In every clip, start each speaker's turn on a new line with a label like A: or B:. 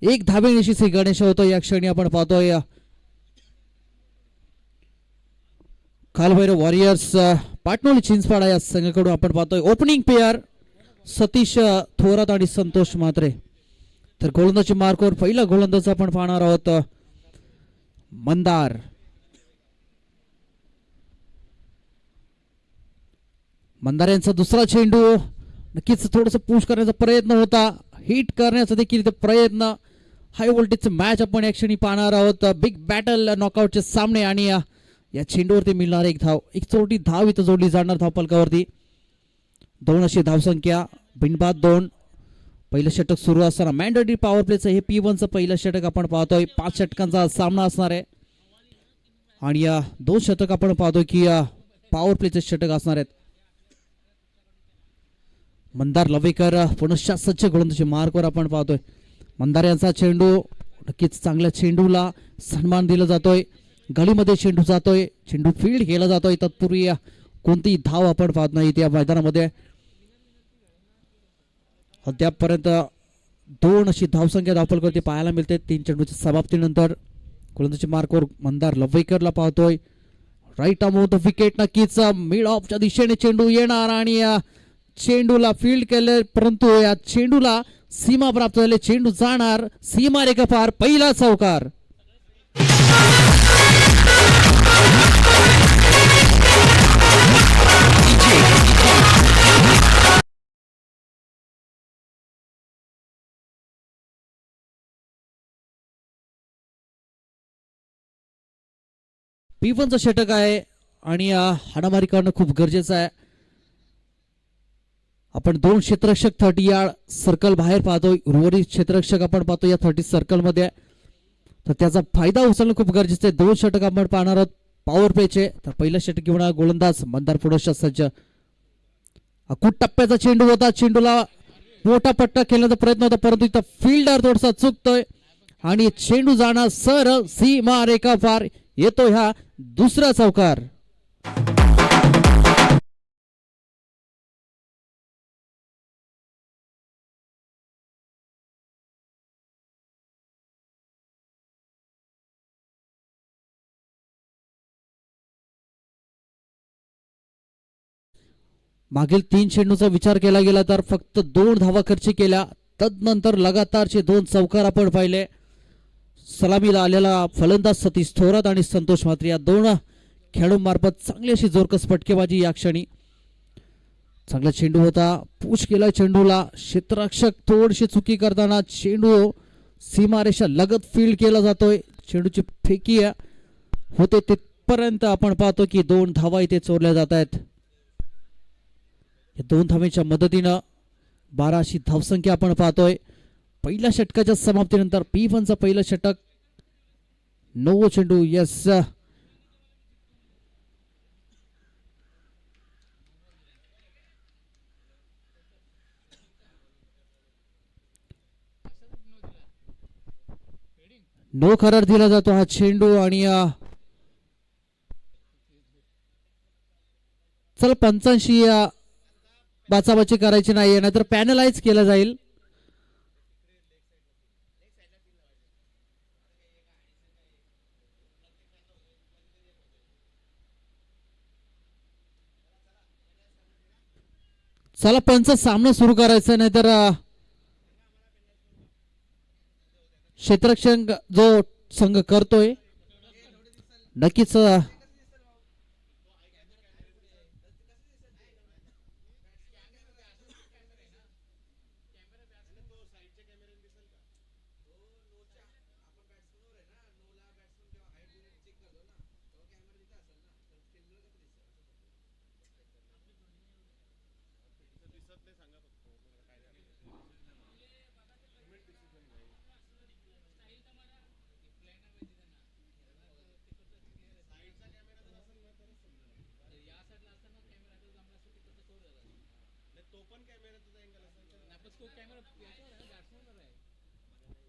A: एक धाबेनिशी गणेश होतो या क्षणी आपण पाहतोय कालभैरव वॉरियर्स पाटणोली चिंचपाडा या संघाकडून आपण पाहतोय ओपनिंग पेयर सतीश थोरात आणि संतोष म्हात्रे. तर गोलंदाजी मार्कवर पहिला गोलंदाज आपण पाहणार आहोत मंदार. मंदार यांचा दुसरा चेंडू नक्कीच थोडस पुश करण्याचा प्रयत्न होता, हिट करण्याचा देखील प्रयत्न. हाय व्होल्टेजचे मॅच आपण या क्षणी पाहणार आहोत. बिग बॅटल नॉकआउटचे सामने आणि या चेंडूवरती मिळणार एक धाव, एक छोटी धाव इथं जोडली जाणार धावफलकावरती. 2 अशी धावसंख्या, बिनबाद 2. पहिलं षटक सुरू असताना मॅन्डेटरी पॉवर प्लेचं हे P1चं पहिलं षटक आपण पाहतोय. 5 षटकांचा सामना असणार आहे आणि या 2 षटक आपण पाहतोय की पॉवर प्लेचे षटक असणार आहेत. मंदार लवेकर पुनश्च सज्ज गोलंदाजी मार्कवर आपण पाहतोय. मंदार यांचा चेंडू, नक्कीच चांगल्या चेंडूला सन्मान दिला जातोय. गलीमध्ये चेंडू जातोय, चेंडू फील्ड केला जातोय. तत्पूर्वी कोणतीही धाव आपण पाहत नाही त्या मैदानामध्ये. अद्यापपर्यंत 2 अशी धावसंख्या धावफलकावरती पाहायला मिळते 3 चेंडूच्या समाप्तीनंतर. गोलंदाजी मार्कवर मंदार लवेकरला पाहतोय. Right arm of the wicket, नक्कीच मिड ऑफच्या दिशेने चेंडू येणार आणि चेंडूला फील्ड केले, परंतु या चेंडूला सीमा प्राप्त झाले. चेंडू जाणार सीमा रेखा पार, पहिला चौकार. P1चं षटक आहे आणि हाणामारी करणं खूप गरजेचं आहे. आपण 2 क्षेत्ररक्षक 30 यार्ड सर्कल बाहेर पाहतोय. उर्वरित क्षेत्ररक्षक आपण पाहतो या 30 सर्कल मध्ये, तर त्याचा फायदा उचलणं खूप गरजेचं आहे. 2 षटक आपण पाहणार आहोत पॉवर प्लेचे. तर पहिलं षटक घेऊन गोलंदाज मंदार पुढच्या सज्ज. अकूट टप्प्याचा चेंडू होता, चेंडूला मोठा पट्टा खेळण्याचा प्रयत्न होता, परंतु इथं फिल्डर थोडासा चुकतोय आणि चेंडू जाणार सरळ सीमा रेखा पार. येतो ह्या दुसरा चौकार. मागील 3 चेंडूचा विचार केला गेला तर फक्त 2 धावा खर्च केल्या. तदनंतर लगातारचे 2 चौकार आपण पाहिले. सलामीला आलेला फलंदाज सतीश थोरात आणि संतोष म्हात्रे या 2 खेळाडूंमार्फत चांगली अशी जोरकस फटकेबाजी या क्षणी. चांगला चेंडू होता, पुश केला चेंडूला. क्षेत्ररक्षक थोडीशी चुकी करताना चेंडू सीमारेषा लगत फील्ड केला जातोय. चेंडूची फेकी होते तिथपर्यंत आपण पाहतो की 2 धावा इथे चोरल्या जात आहेत. या 2 धावेच्या मदतीनं 12 अशी धावसंख्या आपण पाहतोय. पहिल्या षटकाच्या समाप्तीनंतर P1चं पहिलं षटक. 9 चेंडू, यस नो करार दिला जातो हा चेंडू आणि चल 85 बाचाबाची करायची नाहीये, नाहीतर पॅनलाइज केलं जाईल. चला पंच सामना सुरू करायचा, नाहीतर क्षेत्ररक्षक जो संघ करतोय नक्कीच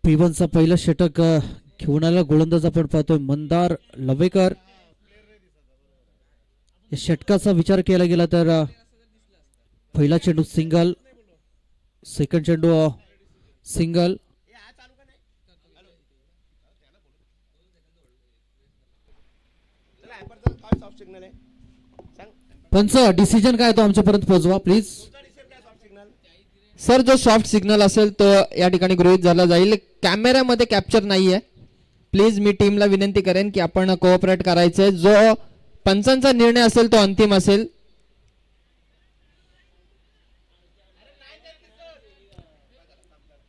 A: P1चा पहिलं षटक घेऊन आलेला गोलंदाज आपण पाहतोय मंदार लवेकर. या षटकाचा विचार केला गेला तर पहिला चेंडू सिंगल, सेकंड चेंडू सिंगल, पंच डिसिजन काय तो आमच्यापर्यंत पोहोचवा प्लीज.
B: सर जो सॉफ्ट सिग्नल असेल तो या ठिकाणी गृहीत झाला जाईल. कॅमेऱ्यामध्ये कॅप्चर नाहीये. प्लीज मी टीमला विनंती करेन की आपण कोऑपरेट करायचंय. जो पंचांचा निर्णय असेल तो अंतिम असेल.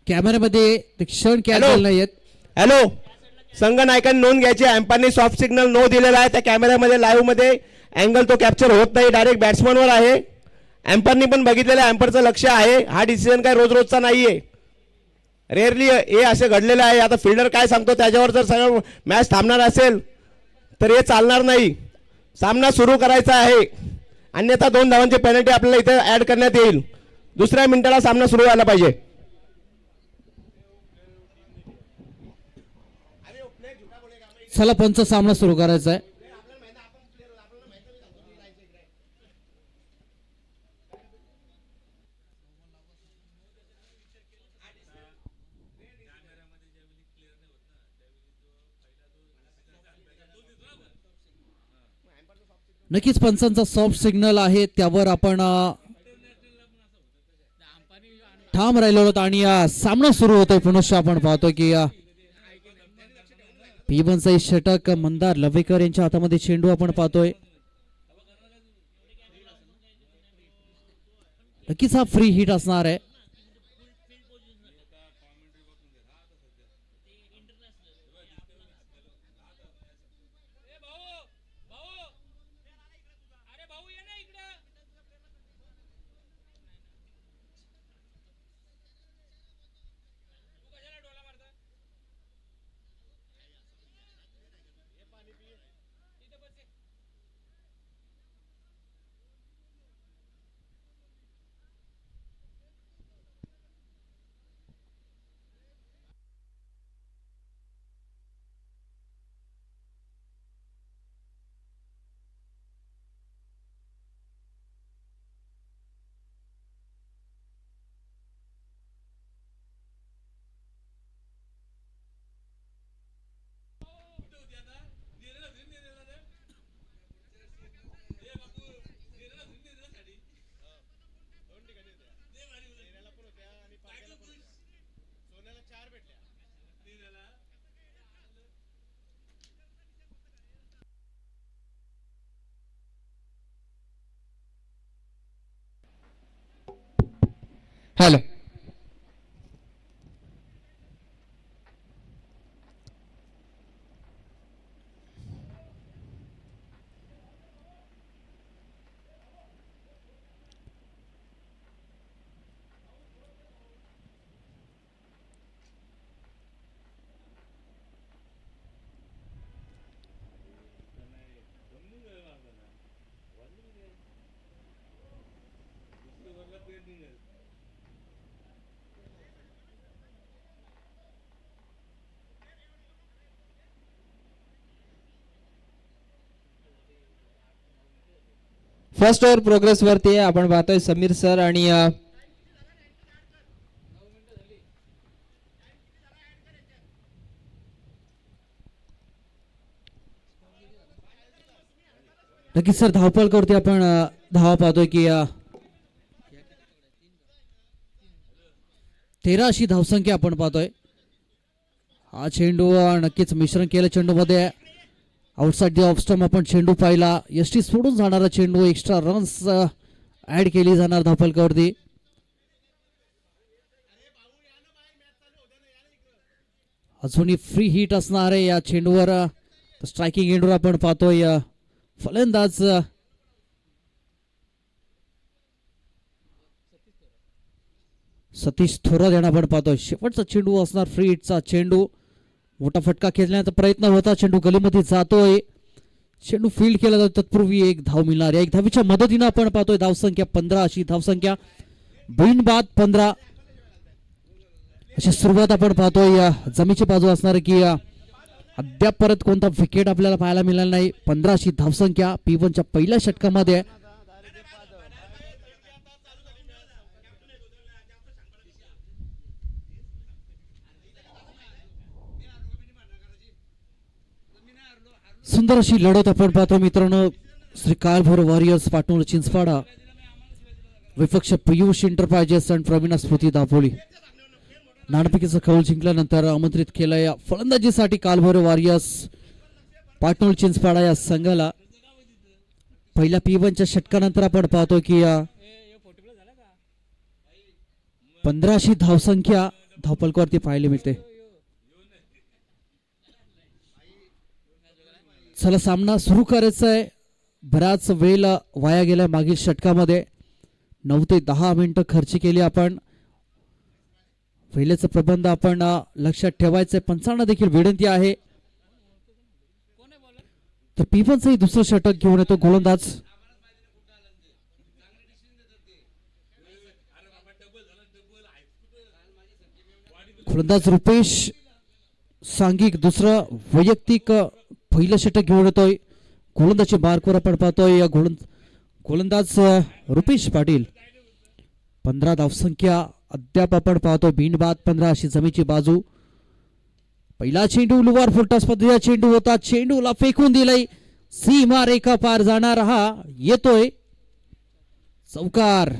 A: कॅमेऱ्यामध्ये ते क्षण कॅप्चर नाहीयेत.
C: हॅलो, संघ नायकांनी नोंद घ्यायची. एम्पायरने सॉफ्ट सिग्नल नो दिलेला आहे. त्या कॅमेऱ्यामध्ये लाईव्ह मध्ये अँगल तो कॅप्चर होत नाही. डायरेक्ट बॅट्समनवर आहे. एम्पायरनी पण बघितलेलं आहे. एम्पायरचं लक्ष आहे. हा डिसिजन काय रोज रोजचा नाहीये. रेअरली हे असे घडलेलं आहे. आता फिल्डर काय सांगतो त्याच्यावर जर सगळं मॅच थांबणार असेल तर हे चालणार नाही. सामना सुरू करायचा आहे. अन्यथा 2 धावांची पेनल्टी आपल्याला इथे ऍड करण्यात येईल. दुसऱ्या मिनिटाला सामना सुरू व्हायला पाहिजे.
A: चला पंच सामना सुरू करायचा आहे. नक्कीच पंचांचा सॉफ्ट सिग्नल आहे त्यावर आपण ठाम राहिलो आहोत आणि सामना सुरू होतोय. पुनश्च आपण पाहतो की P1चा षटक मंदार लवेकर यांच्या हातामध्ये चेंडू आपण पाहतोय. नक्कीच हा फ्री हिट असणार आहे.
B: हॅलो, फर्स्ट ओव्हर प्रोग्रेस वरती आहे. आपण पाहतोय समीर सर आणि
A: नक्कीच सर धावपळ करतोय आपण धावा पाहतोय की 13 अशी धावसंख्या आपण पाहतोय. हा चेंडू नक्कीच मिश्रण केलं चेंडू मध्ये. आउटसाइड द ऑफ स्टंप आपण चेंडू पाहिला. यष्टी सोडून जाणारा चेंडू. एक्स्ट्रा रन्स ऍड केली जाणार धावफलकावरती. अजूनही फ्री हिट असणार आहे या चेंडूवर. स्ट्रायकिंग एंडवर आपण पाहतोय फलंदाज सतीश थोरात यांना आपण पाहतोय. शेवटचा चेंडू असणार फ्री हिटचा चेंडू. मोठा फटका खेचण्याचा प्रयत्न होता. चेंडू गलीमध्ये जातोय. चेंडू फील्ड केला जातो तत्पूर्वी एक धाव मिळणार. एक धावीच्या मदतीनं आपण पाहतोय धावसंख्या 15 अशी धावसंख्या. बिनबाद 15 अशी सुरुवात आपण पाहतोय. जमीची बाजू असणार की अद्याप परत कोणता विकेट आपल्याला पाहायला मिळाला नाही. 15 अशी धावसंख्या P1च्या पहिल्या षटकामध्ये. सुंदर अशी लढत आपण पाहतो मित्रांनो. श्री काळभोर वॉरियर्स पाटणूर चिंचपाडा विपक्ष पियुष एंटरप्राइजेस आणि प्रवीणा स्मृती दापोली. नाणेफेकीचा कौल जिंकल्यानंतर आमंत्रित केलं या फलंदाजीसाठी काळभोर वॉरियर्स पाटणूर चिंचपाडा या संघाला. पहिल्या P1च्या षटकानंतर आपण पाहतो की 1500 धावसंख्या धावपलकावरती पाहायला मिळते. चला सामना सुरू करायचा आहे. बराच वेळ वाया गेलाय मागील षटकामध्ये. 9 ते 10 मिनिटं खर्च केली आपण. वेळेचा प्रबंध आपण लक्षात ठेवायचं आहे. पंचांना देखील विनंती आहे. तर P1चं दुसरं षटक घेऊन येतो गोलंदाज रुपेश सांघिक. दुसरं वैयक्तिक पहिलं षटक घेऊन येतोय. गोलंदाजच्या मार्कवर आपण पाहतोय गोलंदाज रुपेश पाटील. 15 धावसंख्या अद्याप आपण पाहतो. बिनबाद 15 अशी जमीची बाजू. पहिला चेंडू लुवार फुलटॉस पद्धतीचा चेंडू होता. चेंडूला फेकून दिलंय. सीमा रेखा पार जाणारा हा येतोय चौकार.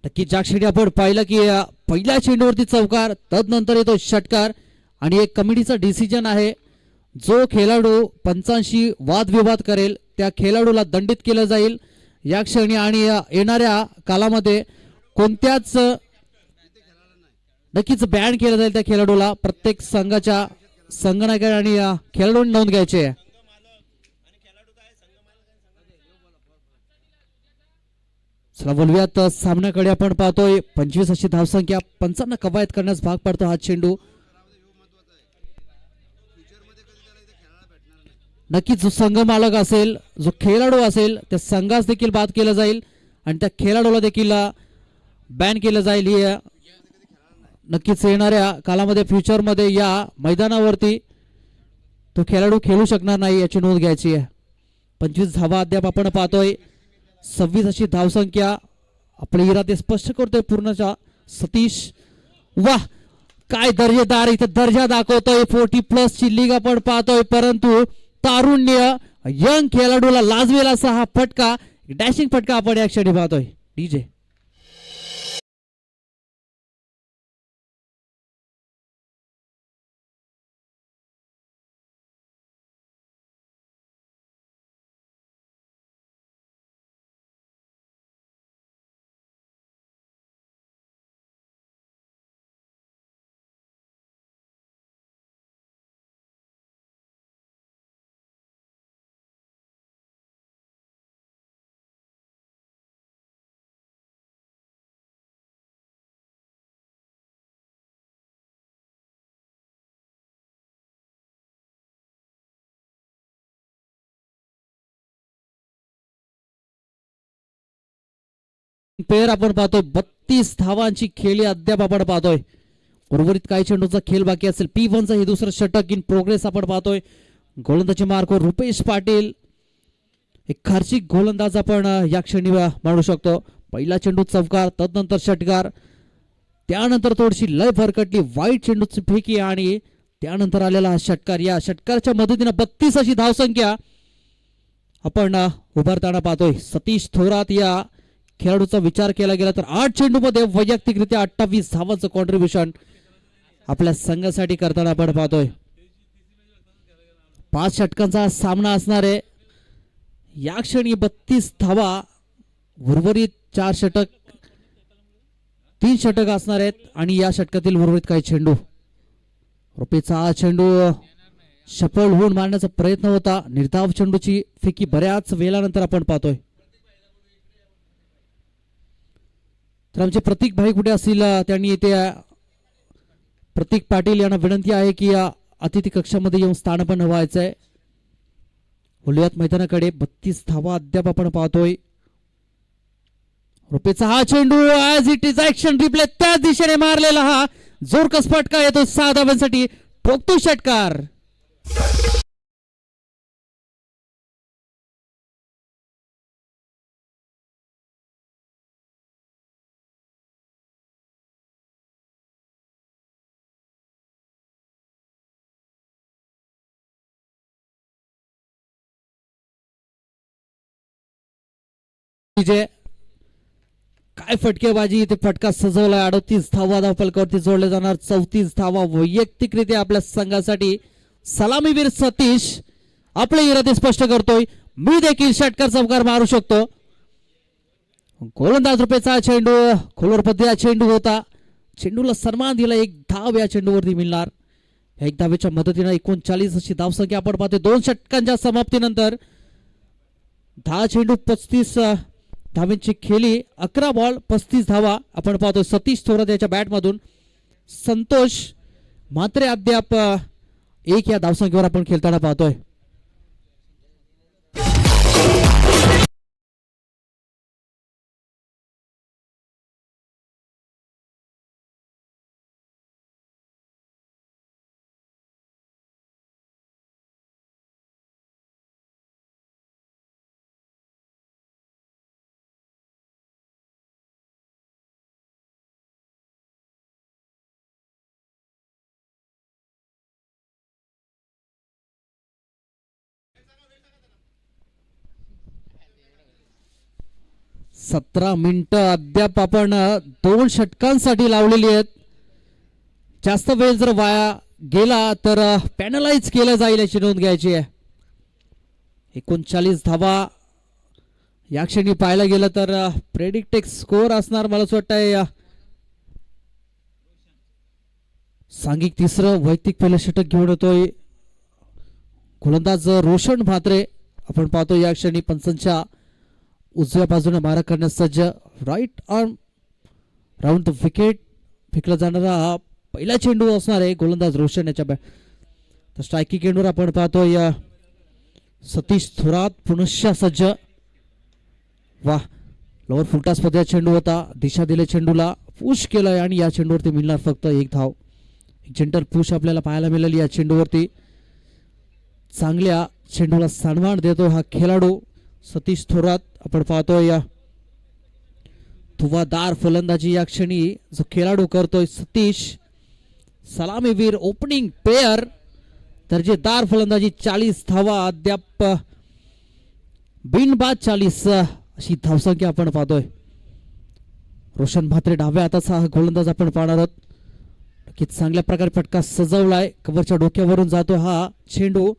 A: नक्की ज्या क्षणी आपण पाहिलं की पहिल्या चेंडूवरती चौकार, तदनंतर येतो षटकार आणि एक कमिटीचा डिसिजन आहे. जो खेळाडू पंचांशी वादविवाद करेल त्या खेळाडूला दंडित केलं जाईल या क्षणी. आणि येणाऱ्या कालामध्ये कोणत्याच नक्कीच बॅन केलं जाईल त्या खेळाडूला. प्रत्येक संघाच्या संघनायकाने आणि खेळाडूंनी नोंद घ्यायची आहे. चला बोलूयात सामन्याकडे. आपण पाहतोय 25 अशी धावसंख्या. 55 कवायत करण्यास भाग पडतो हा चेंडू. नक्कीच जो संघ मालक असेल, जो खेळाडू असेल, त्या संघास देखील बाद केलं जाईल आणि त्या खेळाडूला देखील बॅन केलं जाईल. ही नक्कीच येणाऱ्या कालामध्ये फ्युचरमध्ये या मैदानावरती तो खेळाडू खेळू शकणार नाही याची नोंद घ्यायची आहे. 25 धावा अद्याप आपण पाहतोय. 26 अशी धावसंख्या. आपले इरादे स्पष्ट करतोय पूर्णचा सतीश. वाह काय दर्जेदार इथं दर्जा दाखवतोय. 40+ ची लीग आपण पाहतोय. परंतु तारुण्य यंग खेळाडूला लाजवेल असा हा फटका, डॅशिंग फटका आपण या क्षणी पाहतोय. डीजे पेर आपण पाहतोय. 32 धावांची खेळी अद्याप आपण पाहतोय. उर्वरित काही चेंडूचा खेळ बाकी असेल. P1चं हे दुसरं षटक इन प्रोग्रेस आपण पाहतोय. गोलंदाजी मार्कवर रुपेश पाटील. एक खर्चिक गोलंदाज आपण या क्षणी मानू शकतो. पहिला चेंडू चौकार, तदनंतर षटकार, त्यानंतर थोडीशी लय भरकटली, वाईट चेंडूची फेकी आणि त्यानंतर आलेला हा षटकार. या षटकाराच्या मदतीने 32 अशी धावसंख्या आपण उभारताना पाहतोय. सतीश थोरात या खेळाडूचा विचार केला गेला तर 8 चेंडूमध्ये वैयक्तिकरित्या 28 धावांचं कॉन्ट्रीब्युशन आपल्या संघासाठी करताना आपण पाहतोय. 5 षटकांचा सामना असणार आहे. या क्षणी 32 धावा, उर्वरित 4 षटक, 3 षटक असणार आहेत आणि या षटकातील उर्वरित काही चेंडू. रुपीचा हा चेंडू सफल होऊन मारण्याचा प्रयत्न होता. निर्धाव चेंडूची फेकी बऱ्याच वेळानंतर आपण पाहतोय. तर आमचे प्रतीक भाई कुठे असतील त्यांनी इथे प्रतीक पाटील यांना विनंती आहे की अतिथी कक्षामध्ये येऊन स्थानपन्न व्हायचंय. बोलूयात मैदानाकडे. 32 धावा अद्याप आपण पाहतोय. रुपीचा हा चेंडू as it is action replay त्या दिशेने मारलेला हा जोरकस फटका येतो 6 धावांसाठी. ठोकतो षटकार. काय फटकेबाजी. इथे फटका सजवलाय. 38 धावा धावफलकावरती जोडले जाणार. 34 धावा वैयक्तिकरित्या आपल्या संघासाठी. सलामीवीर सतीश आपले इरादे स्पष्ट करतोय. मी देखील षटकार चौकार मारू शकतो. गोलंदाज रुपयाचा चेंडू खोलवर पद्धतीचा चेंडू होता. चेंडूला सन्मान दिला. 1 धाव या चेंडूवरती मिळणार. 1 धावेच्या मदतीने 39 अशी धावसंख्या आपण पाहतोय. 2 षटकांच्या समाप्तीनंतर 10 चेंडू 35 धावांची खेळी. 11 बॉल 35 धावा आपण पाहतोय. सतीश थोरात याच्या बॅटमधून. संतोष मात्र अद्याप 1 या धावसंख्येवर आपण खेळताना पाहतोय. सतरा मिनिटं अद्याप आपण 2 षटकांसाठी लावलेली आहेत. जास्त वेळ जर वाया गेला तर पॅनलाइज केलं जाईल याची नोंद घ्यायची आहे. 39 धावा या क्षणी पाहायला गेलं तर प्रेडिक्टेड स्कोअर असणार मला असं वाटतंय. सांघिक तिसरं वैयक्तिक पहिलं षटक घेऊन येतोय गोलंदाज रोशन म्हात्रे. आपण पाहतो या क्षणी पंचांच्या उजव्या बाजूने मारा करण्यास सज्ज. Right arm round the wicket फेकला जाणारा हा पहिला चेंडू असणार आहे गोलंदाज रोशन याच्या बॅट. तर स्ट्रायकिंग एंडवर आपण पाहतोय सतीश थोरात पुनश्च सज्ज. वा, लोअर फुलटास पद्धतीचा चेंडू होता. दिशा दिले चेंडूला, पुश केलंय आणि या चेंडूवरती मिळणार फक्त 1 धाव. एक जेंटल पुश आपल्याला पाहायला मिळाली या चेंडूवरती. चांगल्या चेंडूला सन्मान देतो हा खेळाडू सतीश थोरात. आपण पाहतोय धुवादार फलंदाजी या क्षणी जो खेळाडू करतोय सतीश. सलामीवीर ओपनिंग पेअर दर्जेदार फलंदाजी. 40 धावा अद्याप बिनबाद 40 अशी धावसंख्या आपण पाहतोय. रोशन म्हात्रे डाव्या हाताचा हा गोलंदाज आपण पाहणार आहोत. नक्कीच चांगल्या प्रकारे फटका सजवलाय. कव्हरच्या डोक्यावरून जातो हा चेंडू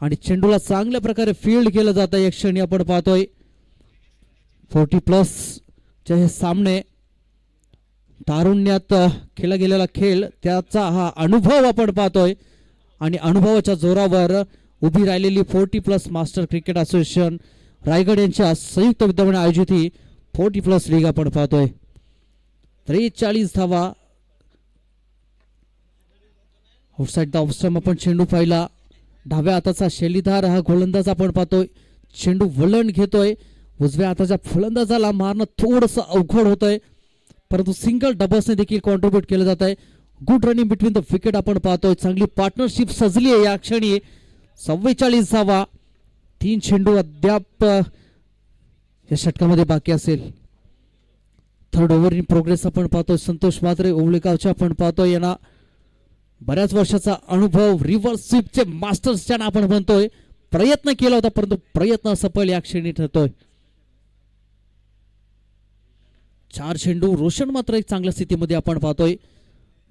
A: आणि चेंडूला चांगल्या प्रकारे फील्ड केलं जातं. या क्षणी आपण पाहतोय 40+ चे हे सामने तारुण्यात खेळला गेलेला खेळ त्याचा हा अनुभव आपण पाहतोय आणि अनुभवाच्या जोरावर उभी राहिलेली 40+ मास्टर क्रिकेट असोसिएशन रायगड यांच्या संयुक्त विद्यमाने आयोजित ही 40+ लीग आपण पाहतोय. 43 धावा. आउटसाइड द ऑफस्टंप आपण चेंडू पाहिला. डाव्या हाताचा शैलीधार हा गोलंदाज आपण पाहतोय. चेंडू वळण घेतोय. उजव्या हाताच्या फलंदाजाला मारणं थोडंसं अवघड होतंय परंतु सिंगल डबल्सने देखील कॉन्ट्रीब्यूट केलं जात आहे. Good running between the wicket आपण पाहतोय. चांगली पार्टनरशिप सजली आहे या क्षणी. 44 धावा. 3 चेंडू अद्याप या षटकामध्ये बाकी असेल. थर्ड ओव्हर इन प्रोग्रेस आपण पाहतोय. संतोष म्हात्रे ओवळेगावच्या आपण पाहतोय. यांना बऱ्याच वर्षाचा अनुभव. रिव्हर्स स्वीपचे मास्टर्स ज्यांना आपण म्हणतोय. प्रयत्न केला होता परंतु प्रयत्न सफल या क्षणी ठरतोय. 4 चेंडू. रोशन मात्र एक चांगल्या स्थितीमध्ये आपण पाहतोय.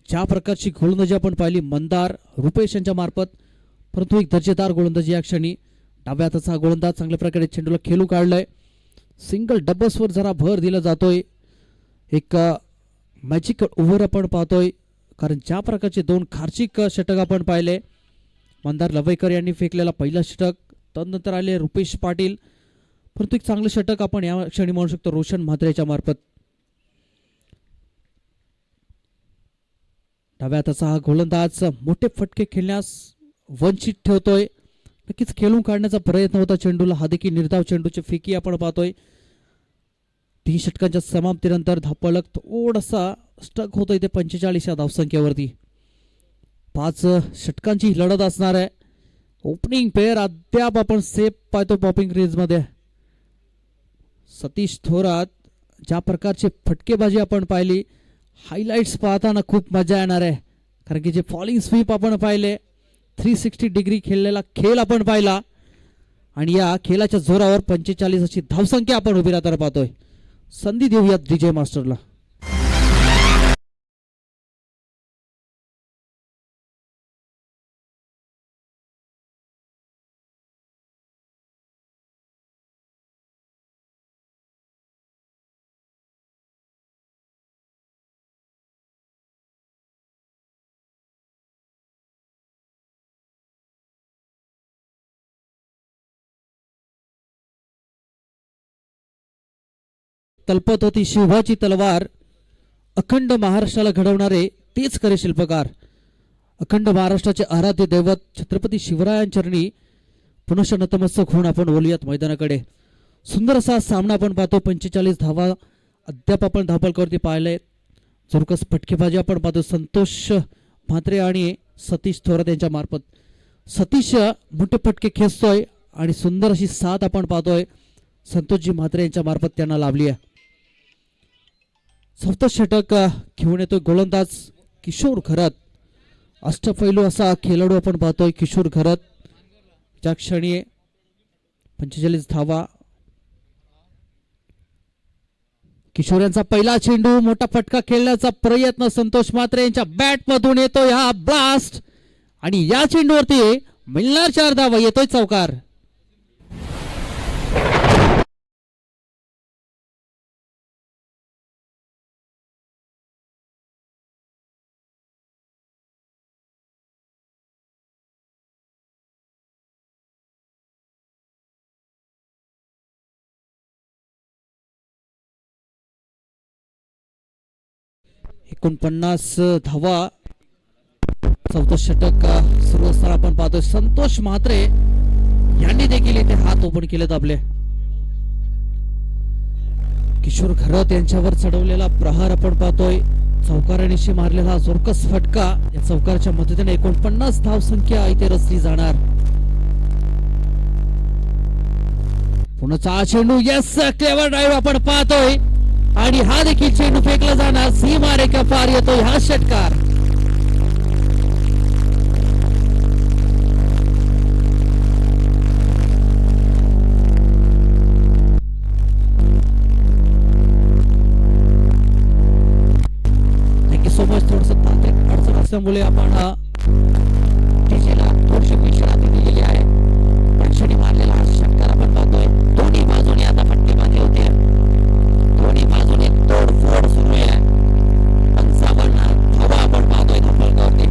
A: ज्या प्रकारची गोलंदाजी आपण पाहिली मंदार रुपेश यांच्या मार्फत, परंतु एक दर्जेदार गोलंदाजी या क्षणी. डाव्या हाताचा गोलंदाज चांगल्या प्रकारे चेंडूला खेळू काढलाय. सिंगल डबल्सवर जरा भर दिला जातोय. एक मॅजिक ओव्हर आपण पाहतोय, कारण ज्या प्रकारचे 2 खार्चिक षटक आपण पाहिले. मंदार लवैकर यांनी फेकलेला पहिला षटक, तदनंतर आले रुपेश पाटील, परंतु एक चांगलं षटक आपण या क्षणी म्हणू शकतो रोशन म्हात्रेच्या मार्फत. डाव्या हाताचा हा गोलंदाज मोठे फटके खेळण्यास वंचित ठेवतोय. नक्कीच खेळून काढण्याचा प्रयत्न होता चेंडूला. हा देखील निर्धाव चेंडूची फेकी आपण पाहतोय. 3 षटकांच्या समाप्तीनंतर धापळक थोडासा स्टक होतोय इथे 45 या धावसंख्येवरती. 5 षटकांची ही लढत असणार आहे. ओपनिंग पेअर अद्याप आपण सेफ पाहतो पॉपिंग क्रीजमध्ये. सतीश थोरात, ज्या प्रकारचे फटकेबाजी आपण पाहिली, हायलाइट्स पाहताना खूप मजा येणार आहे, कारण की जे फॉलिंग स्वीप आपण पाहिले, 360 डिग्री खेळलेला खेळ आपण पाहिला, आणि या खेळाच्या जोरावर 45 अशी धावसंख्या आपण उभी राहताना पाहतोय. संधी देऊयात विजय मास्टरला. तलपत होती शिवाची तलवार. अखंड महाराष्ट्राला घडवणारे तेच खरे शिल्पकार. अखंड महाराष्ट्राचे आराध्य दैवत छत्रपती शिवरायांचरणी पुनश्च नतमस्तक होऊन आपण बोलूयात मैदानाकडे. सुंदर असा सामना आपण पाहतो. 45 धावा अद्याप आपण धावपलकावरती पाहिले. जोरकस फटकेबाजी आपण पाहतो संतोष म्हात्रे आणि सतीश थोरात यांच्या मार्फत. सतीश मोठे फटके खेचतोय आणि सुंदर अशी साथ आपण पाहतोय संतोषजी म्हात्रे यांच्या मार्फत त्यांना लाभली आहे. 4थं षटक घेऊन येतोय गोलंदाज किशोर खरत. अष्टपैलू असा खेळाडू आपण पाहतोय किशोर खरत. ज्या क्षणी 45 धावा. किशोर यांचा पहिला चेंडू, मोठा फटका खेळण्याचा प्रयत्न संतोष म्हात्रे यांच्या बॅट मधून येतोय हा ब्लास्ट, आणि या चेंडूवरती मिळणार 4 धावा. येतोय चौकार. एकोणपन्नास धावा. 4थं षटक सुरू असताना आपण पाहतोय संतोष म्हात्रे यांनी देखील इथे हात ओपन केलेत आपले. किशोर खरत यांच्यावर चढवलेला प्रहार आपण पाहतोय. चौकारानिशी मारलेला जोरकस फटका. या चौकाराच्या मदतीने 49 धावसंख्या इथे रचली जाणार. पुन्हा चेंडू. यस, क्लेवर ड्राईव्ह आपण पाहतोय, आणि हा देखील चेंडू फेकला जाणार. सीमा रेखा पार येतोय हा षटकार. Thank you so much. थोडस तांत्रिक अडचण असल्यामुळे आपण डीजेला थोडीशी विश्रांती दिलेली आहे. या क्षणी मारलेला हा षटकार आपण पाहतोय. दोन्ही बाजूने आता फटकेबाजी होते. दोन्ही बाजूने तोडफोड सुरू आहे. 55 धावा आपण पाहतोय धावपलकावरती.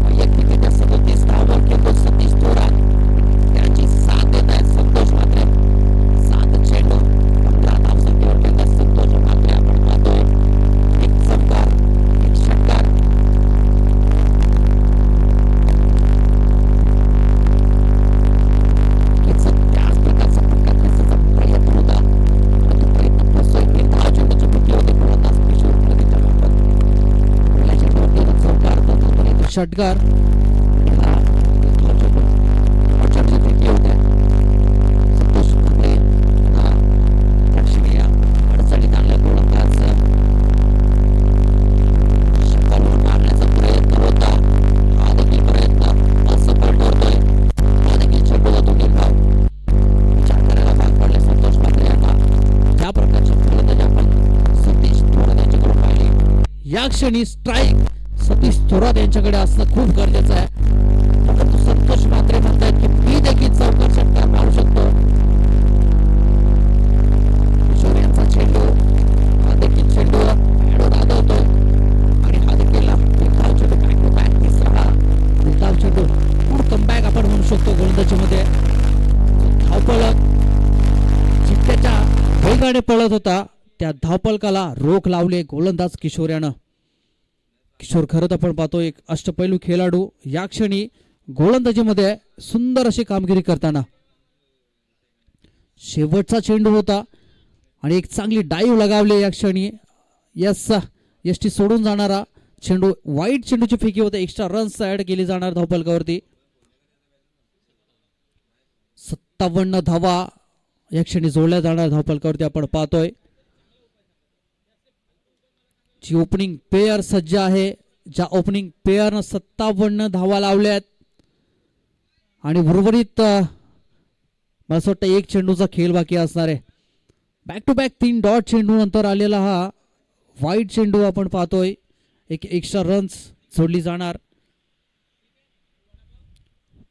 A: वैयक्तिकरित्या 37 धावा खेळतो सतीश थोरात. त्यांची साथ देत आहेत संतोष म्हात्रे. 7 चेंडू 15 धावसंख्येवर खेळतात संतोष म्हात्रे आपण पाहतोय. एक चौकार, एक षटकार. त्याच प्रकारचा फटका खेचण्याचा प्रयत्न होता. षटकार. संतोष म्हात्रे अडचणीत आणल्या गोलंदाज षटकावर मारण्याचा प्रयत्न होता. हा देखील प्रयत्न असफल ठरतोय. हा देखील चेंडूला दोन्ही धाव. विचार करायला भाग पडले संतोष म्हात्रे यांना. ज्या प्रकारच्या गोलंदाजी आपण या क्षणी स्ट्राईक सतीश थोरात यांच्याकडे असणं खूप गरजेचं आहे. परंतु संतोष म्हात्रे म्हणतात की मी देखील चौकार षटकार मारू शकतो. किशोर यांचा चेंडू, हा देखील चेंडू बॅटवर आदळतोय आणि हा देखील धाव चेंडू बॅक टू बॅक तिसरा धाव चेंडू पूर्ण कमबॅक आपण म्हणू शकतो गोलंदाजीमध्ये. धावपळक चिठ्ठ्याच्या वेगाने पळत होता त्या धावपळकाला रोख लावले गोलंदाज किशोर यानं. किशोर खरं तर आपण पाहतो एक अष्टपैलू खेळाडू या क्षणी गोलंदाजीमध्ये सुंदर अशी कामगिरी करताना. शेवटचा चेंडू होता आणि एक चांगली डाईव्ह लगावले या क्षणी. यष्टी सोडून जाणारा चेंडू, वाईट चेंडूची फेकी होते. एक्स्ट्रा रन्स ऍड केली जाणार धावपलकावरती. 57 धावा या क्षणी जोडल्या जाणार धावपलकावरती आपण पाहतोय. जी ओपनिंग पेअर सज्ज आहे, ज्या ओपनिंग पेअरनं 57 धावा लावल्यात आणि उर्वरित मला असं वाटतं एक चेंडूचा खेळ बाकी असणार आहे. बॅक टू बॅक 3 डॉट चेंडू नंतर आलेला हा वाईट चेंडू आपण पाहतोय. एक एक्स्ट्रा रन्स जोडली जाणार.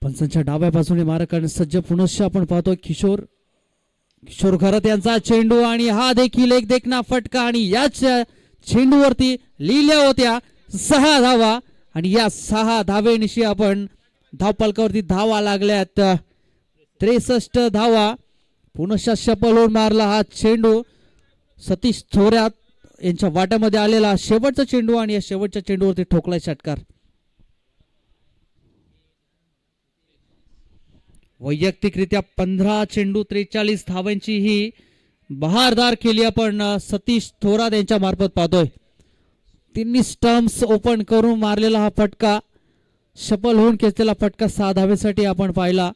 A: पंचांच्या डाव्या बाजूने मारा करणे सज्ज पुनश्च आपण पाहतोय किशोर खरत यांचा चेंडू आणि हा देखील एक देखना फटका आणि याच चेंडूवरती लिहिल्या होत्या 6 धावा आणि या 6 धावेनिशी आपण धावपलकावरती धावा लागल्यात 63 धावा. पुनश्च शपलवून मारला हा चेंडू. सतीश थोरात यांच्या वाट्यामध्ये आलेला शेवटचा चेंडू आणि या शेवटच्या चेंडूवरती ठोकलाय षटकार. वैयक्तिकरित्या 15 चेंडू 43 धावांची ही बहारदार केली आपण सतीश थोरात यांच्या मार्फत पाहतोय. तिन्ही स्टंप्स ओपन करून मारलेला हा फटका, शपल होऊन खेचलेला फटका 6 धावेसाठी आपण पाहिला.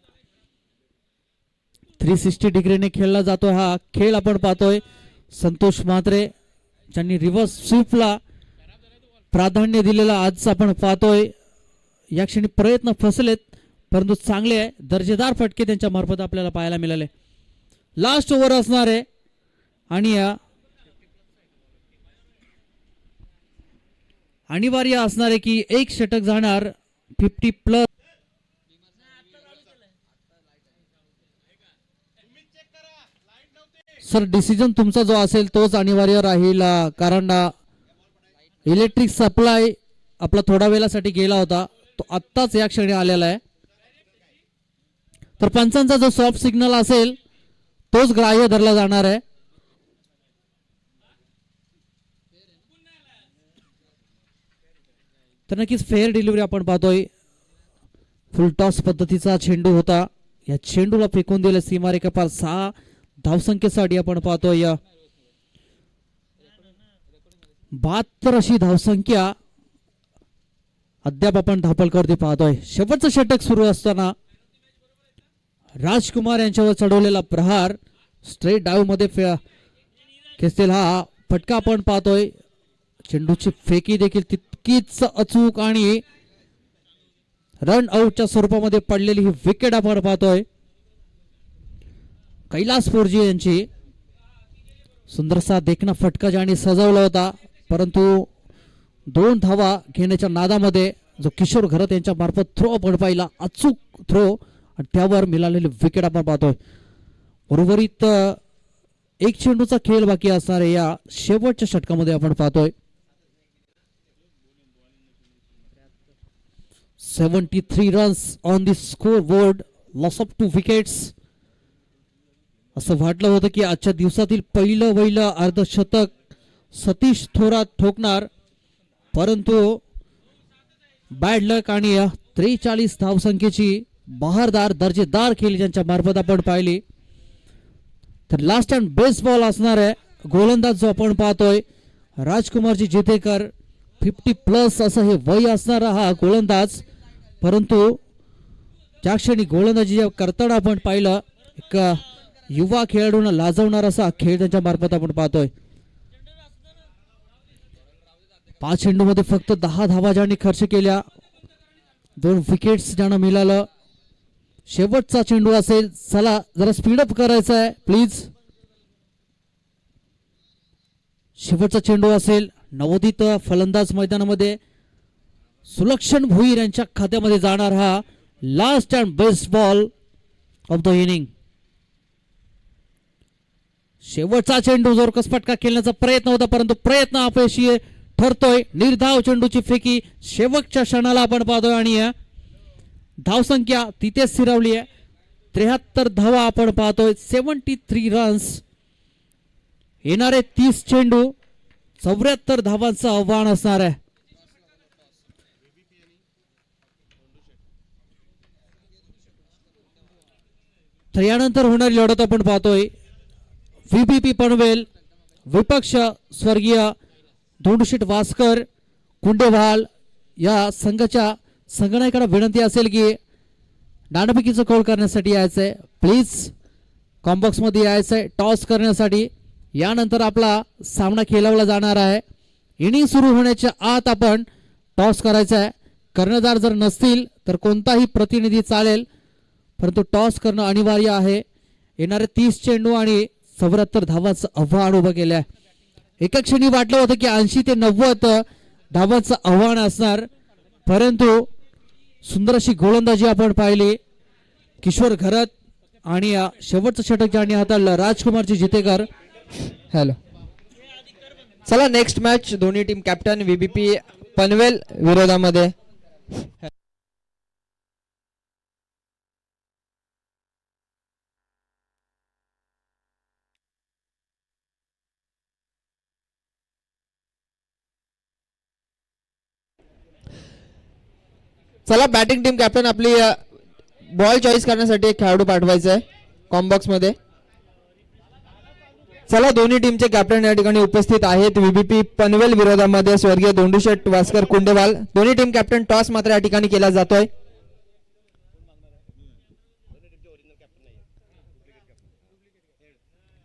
A: 360 डिग्रीने खेळला जातो हा खेळ आपण पाहतोय. संतोष म्हात्रे ज्यांनी रिव्हर्स स्वीपला प्राधान्य दिलेला आज आपण पाहतोय. या क्षणी प्रयत्न फसलेत परंतु चांगले आहे, दर्जेदार फटके त्यांच्या मार्फत आपल्याला पाहायला मिळाले. लास्ट ओव्हर असणार आहे आणि अनिवार्य असणार आहे की एक षटक जाणार 50+. सर डिसिजन तुमचा जो असेल तोच अनिवार्य राहील, कारण इलेक्ट्रिक सप्लाय आपला थोडा वेळासाठी गेला होता, तो आत्ताच या क्षणी आलेला आहे. तर पंचांचा जो सॉफ्ट सिग्नल असेल तोच ग्राह्य धरला जाणार आहे. तर नक्कीच फेअर डिलिव्हरी आपण पाहतोय. फुल टॉस पद्धतीचा चेंडू होता. या चेंडूला फेकून दिले सीमारेखेपार 6 धावसंख्येसाठी आपण पाहतोय. 72 अशी धावसंख्या अद्याप आपण धावपलकावरती पाहतोय. शेवटचं षटक सुरू असताना राजकुमार यांच्यावर चढवलेला प्रहार स्ट्रेट डाव मध्ये खेचलेला हा फटका आपण पाहतोय. चेंडूची फेकी देखील तितकीच अचूक आणि रन आउटच्या स्वरूपामध्ये पडलेली ही विकेट आपण पाहतोय. कैलास पोरजी यांची सुंदरसा देखना फटका ज्याने सजवला होता, परंतु 2 धावा घेण्याच्या नादामध्ये जो किशोर खरत यांच्या मार्फत थ्रो आपण पाहिला, अचूक थ्रो आणि त्यावर मिळालेली विकेट आपण पाहतोय. उर्वरित एक चेंडूचा खेळ बाकी असणाऱ्या या शेवटच्या षटकामध्ये आपण पाहतोय. 73 runs on the score board, loss of 2 wickets. असं वाटलं होतं की आजच्या दिवसातील पहिलं अर्धशतक सतीश थोरात ठोकणार, परंतु बॅड लक आणि 43 धावसंख्येची बहारदार दर्जेदार खेळी ज्यांच्या मार्फत आपण पाहिली. तर लास्ट अँड बेस्ट बॉल असणार आहे. गोलंदाज जो आपण पाहतोय राजकुमारजी जितेकर, 50+ असं हे वय असणारा हा गोलंदाज, परंतु ज्या क्षणी गोलंदाजी करताना आपण पाहिलं एक युवा खेळाडूंना लाजवणार असा खेळ त्यांच्या मार्फत आपण पाहतोय. 5 चेंडूमध्ये फक्त 10 धावा ज्यांनी खर्च केल्या, 2 विकेट्स ज्यांना मिळालं. शेवटचा चेंडू असेल, चला जरा स्पीडअप करायचा आहे प्लीज. शेवटचा चेंडू असेल, नवोदित फलंदाज मैदानामध्ये सुलक्षण भुईर यांच्या खात्यामध्ये जाणार हा last and best ball of the inning. शेवटचा चेंडू जोरकस फटका खेळण्याचा प्रयत्न होता परंतु प्रयत्न अपयशी ठरतोय. निर्धाव चेंडूची फेकी शेवटच्या क्षणाला आपण पाहतोय आणि धावसंख्या तिथेच स्थिरावली आहे. 73 धावा आपण पाहतोय. 73 रन्स. येणारे 30 चेंडू 74 धावांचं आव्हान असणार आहे. तर यानंतर होणारी लढत आपण पाहतोय व्हीबीपी पनवेल विपक्ष स्वर्गीय धोंडशेठ वास्कर कुंडेवाल या संघाच्या संघनायकाला विनंती असेल की नाणेफेकीचं कॉल करण्यासाठी यायचंय. प्लीज कॉम्बॉक्स मध्ये यायचंय टॉस करण्यासाठी. यानंतर आपला सामना खेळवला जाणार आहे. इनिंग सुरू होण्याच्या आत आपण टॉस करायचा आहे. कर्णधार जर नसतील तर कोणताही प्रतिनिधी चालेल परंतु टॉस करणं अनिवार्य आहे. येणारे 30 चेंडू आणि 74 धावांचं आव्हान उभं केलं आहे. एका क्षणी वाटलं होतं की 80 ते 90 धावांचं आव्हान असणार परंतु सुंदर अशी गोलंदाजी आपण पाहिली. किशोर घरत आणि शेवटचं षटक ज्यांनी हाताळलं राजकुमारजी जितेकर.
B: हॅलो, चला नेक्स्ट मॅच दोन्ही टीम कॅप्टन व्हीबीपी पनवेल विरोधामध्ये. चला बॅटिंग टीम कॅप्टन आपली बॉल चॉईस करण्यासाठी एक खेळाडू पाठवायचा आहे कॉम्बॉक्स मध्ये. चला दोन्ही टीमचे कॅप्टन या ठिकाणी उपस्थित आहेत. व्हीबीपी पनवेल विरोधामध्ये स्वर्गीय धोंडशेठ वास्कर कुंडेवाल. दोन्ही टीम कॅप्टन टॉस मात्र या ठिकाणी केला जातोय.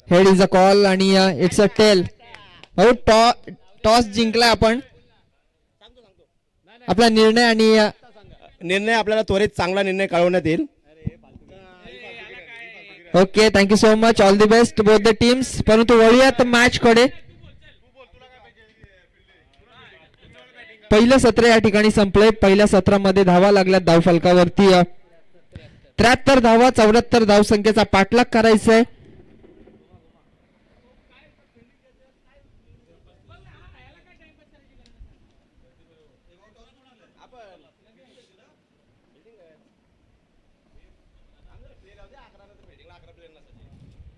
B: हेड इज अ कॉल आणि इट्स अ टेल. टॉस जिंकलाय आपण. आपला निर्णय आणि
C: निर्णय आपल्याला त्वरित चांगला निर्णय कळवण्यात येईल.
B: Okay, thank you so much. All the best both the teams. परंतु वळूयात मॅच कडे. पहिलं सत्र या ठिकाणी संपलंय. पहिल्या सत्रामध्ये धावा लागल्या धावफलकावरती 73 धावा. 74 धावसंख्येचा पाठलाग करायचा आहे.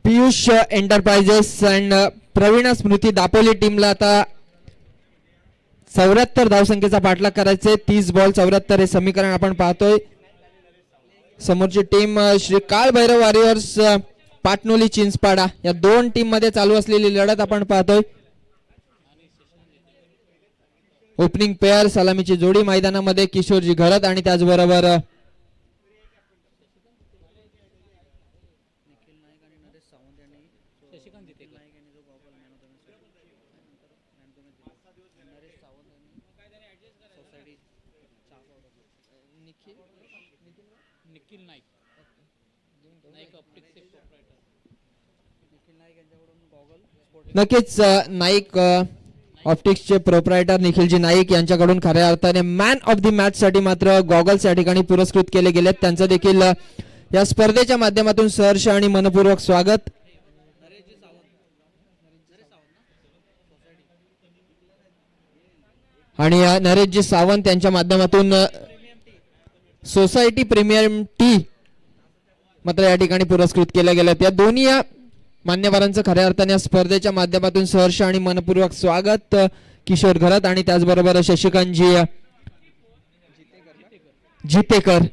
B: पियुष एंटरप्राइजेस अँड प्रवीण स्मृती दापोली टीमला आता 74 धावसंख्येचा पाठलाग करायचे. 30 बॉल 74 हे समीकरण आपण पाहतोय. समोरची टीम श्री काळ भैरव वॉरियर्स पाटणोली चिंचपाडा या दोन टीम मध्ये चालू असलेली लढत आपण पाहतोय. ओपनिंग पेअर सलामीची जोडी मैदानामध्ये किशोरजी घरत आणि त्याचबरोबर नक्कीच नाईक ऑप्टिक्सचे प्रोप्रायटर निखिलजी नाईक यांच्याकडून खऱ्या अर्थाने मॅन ऑफ द मॅच साठी मात्र गॉगल्स या ठिकाणी पुरस्कृत केले गेलेत. त्यांचं देखील या स्पर्धेच्या माध्यमातून सहर्ष आणि मनपूर्वक स्वागत. आणि नरेशजी सावंत यांच्या माध्यमातून सोसायटी प्रीमियम टी मात्र या ठिकाणी पुरस्कृत केल्या गेल्यात. या दोन्ही मान्यवरांचं खऱ्या अर्थाने या स्पर्धेच्या माध्यमातून सहर्ष आणि मनपूर्वक स्वागत. किशोर घरत आणि त्याचबरोबर शशिकांतजी जितेकर.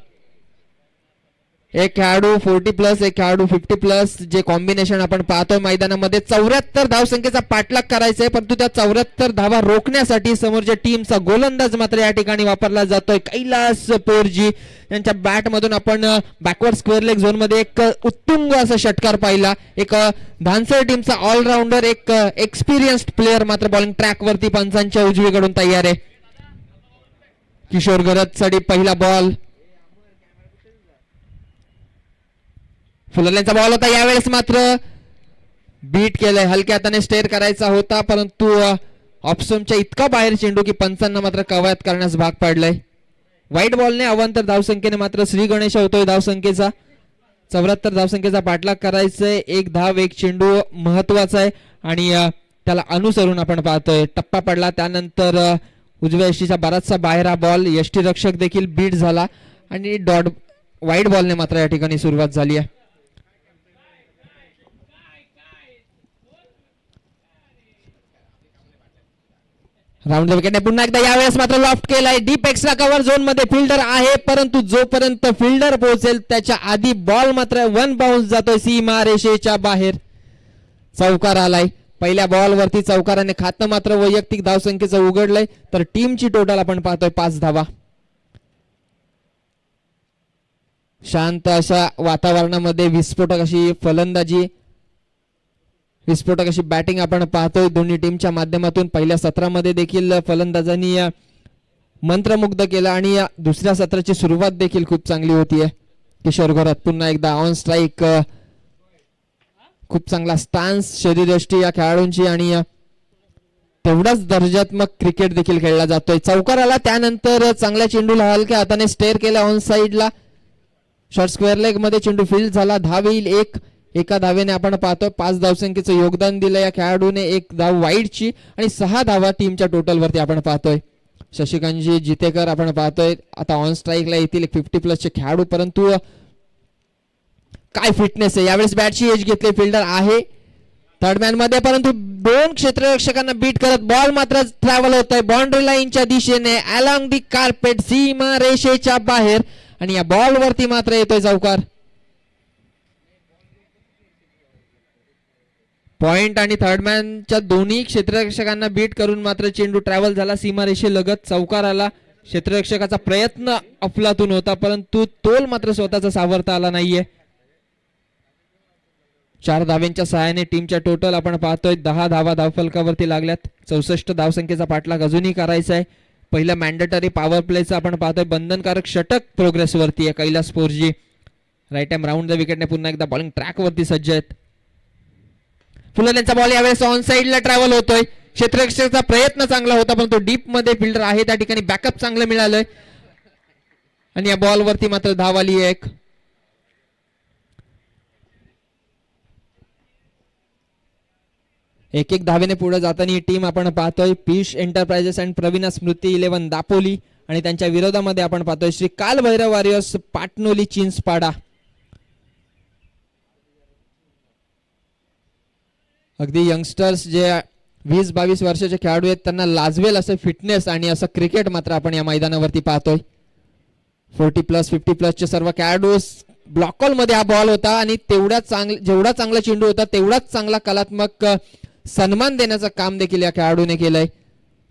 B: एक खेळाडू 40+ एक खेळाडू 50+, जे कॉम्बिनेशन आपण पाहतोय मैदानामध्ये. 74 धावसंख्येचा पाठलाग करायचा आहे परंतु त्या 74 धावा रोखण्यासाठी समोरच्या टीमचा गोलंदाज मात्र या ठिकाणी वापरला जातोय. कैलास पोरजी यांच्या बॅट मधून आपण बॅकवर्ड स्क्वेअर लेग झोन मध्ये एक उत्तुंग असा षटकार पाहिला. एक धानसर टीमचा ऑलराऊंडर, एक एक्सपिरियन्स्ड प्लेअर मात्र बॉलिंग ट्रॅक वरती पंचांच्या उजवीकडून तयार आहे. किशोर घरत साठी पहिला बॉल. फुलरल्यांचा बॉल होता. यावेळेस मात्र बीट केलंय. हलक्या हाताने स्टेअर करायचा होता परंतु ऑप्शनच्या इतका बाहेर चेंडू की पंचांना मात्र कवायत करण्यास भाग पाडलाय. व्हाईट बॉलने अवांतर धावसंख्येने मात्र श्री गणेश होतोय धावसंख्येचा. 74 धावसंख्येचा पाठलाग करायचंय. एक धाव एक चेंडू महत्वाचा आहे आणि त्याला अनुसरून आपण पाहतोय टप्पा पडला. त्यानंतर उजव्या यष्टीचा बराचसा बाहेर हा बॉल. यष्टीरक्षक देखील बीट झाला आणि डॉट व्हाईट बॉलने मात्र या ठिकाणी सुरुवात झाली आहे. राऊंड विकेटने पुन्हा एकदा यावेळेस मात्र लॉफ्ट केलाय. डीप एक्स्ट्रा कव्हर झोन मध्ये फिल्डर आहे परंतु जोपर्यंत फिल्डर पोहोचेल त्याच्या आधी बॉल मात्र वन बाउन्स जातोय सीमा रेषेच्या बाहेर. चौकार आलाय. पहिल्या बॉल वरती चौकाराने खातं मात्र वैयक्तिक धावसंख्येचं उघडलंय तर टीमची टोटल आपण पाहतोय 5 धावा. शांत अशा वातावरणामध्ये विस्फोटक अशी फलंदाजी विस्फोटक अशी बॅटिंग आपण पाहतोय दोन्ही टीमच्या माध्यमातून. पहिल्या सत्रामध्ये देखील फलंदाजांनी मंत्रमुग्ध केलं आणि दुसऱ्या सत्राची सुरुवात देखील खूप चांगली होतीये. किशोर घोरात पुन्हा एकदा ऑन स्ट्राईक. खूप चांगला स्टान्स शरीरयष्टी या खेळाडूंची आणि तेवढाच दर्जात्मक क्रिकेट देखील खेळला जातोय. चौकार आला त्यानंतर चांगल्या चेंडूला हलक्या हाताने स्टेअर केला ऑन साइडला. शॉर्ट स्क्वेअर लेग मध्ये चेंडू फील्ड झाला. धाव येईल एक. एका धावेने आपण पाहतोय 5 धावसंख्येचं योगदान दिलं या खेळाडूने. 1 धाव वाईडची आणि 6 धावा टीमच्या टोटल वरती आपण पाहतोय. शशिकांतजी जितेकर आपण पाहतोय आता ऑन स्ट्राईकला येतील 50+ चे खेळाडू परंतु काय फिटनेस आहे. यावेळेस बॅटची एज घेतली. फिल्डर आहे थर्ड मॅन मध्ये परंतु 2 क्षेत्ररक्षकांना बीट करत बॉल मात्र ट्रॅव्हल होत आहे बाउंड्री लाईनच्या दिशेने अलॉंग दी कार्पेट सीमा रेषेच्या बाहेर आणि या बॉल वरती मात्र येतोय चौकार. पॉइंट आणि थर्ड मॅनच्या दोन्ही क्षेत्ररक्षकांना बीट करून मात्र चेंडू ट्रॅव्हल झाला सीमारेषे लगत. चौकार आला. क्षेत्ररक्षकाचा प्रयत्न अफलातून होता परंतु तोल मात्र स्वतःचा सावरता आला नाहीये. 4 धाव्यांच्या सहाय्याने टीमच्या टोटल आपण पाहतोय 10 धावा धावफलकावरती लागल्यात. 64 धावसंख्येचा पाठलाग अजूनही करायचा आहे. पहिलं मॅन्डेटरी पॉवर प्लेचं आपण पाहतोय बंधनकारक षटक प्रोग्रेस वरती आहे. Kailas Porji right time round the विकेटने पुन्हा एकदा बॉलिंग ट्रॅक वरती सज्ज आहेत. फुलरचा बॉल यावेळेस ऑन साइडला ट्रॅव्हल होतोय. क्षेत्ररक्षकाचा प्रयत्न चांगला होता पण तो डीप मध्ये फिल्डर आहे त्या ठिकाणी बॅकअप चांगलं मिळालंय आणि या बॉल वरती मात्र धाव आली आहे. एक धावेने पुढे जाताना ही टीम आपण पाहतोय पीयूष एंटरप्राइजेस अँड प्रवीणा स्मृती 11 दापोली आणि त्यांच्या विरोधामध्ये आपण पाहतोय श्री काल भैरव वॉरियर्स पाटणोली चिंचपाडा. अगदी यंगस्टर्स जे 20-22 वर्षाचे खेळाडू आहेत त्यांना लाजवेल असं फिटनेस आणि असं क्रिकेट मात्र आपण या मैदानावरती पाहतोय. 40+ 50+ चे सर्व खेळाडू ब्लॉक कॉल मध्ये हा बॉल होता आणि जेवढा चांगला चेंडू होता तेवढाच चांगला कलात्मक सन्मान देण्याचं काम देखील या खेळाडूने केलंय.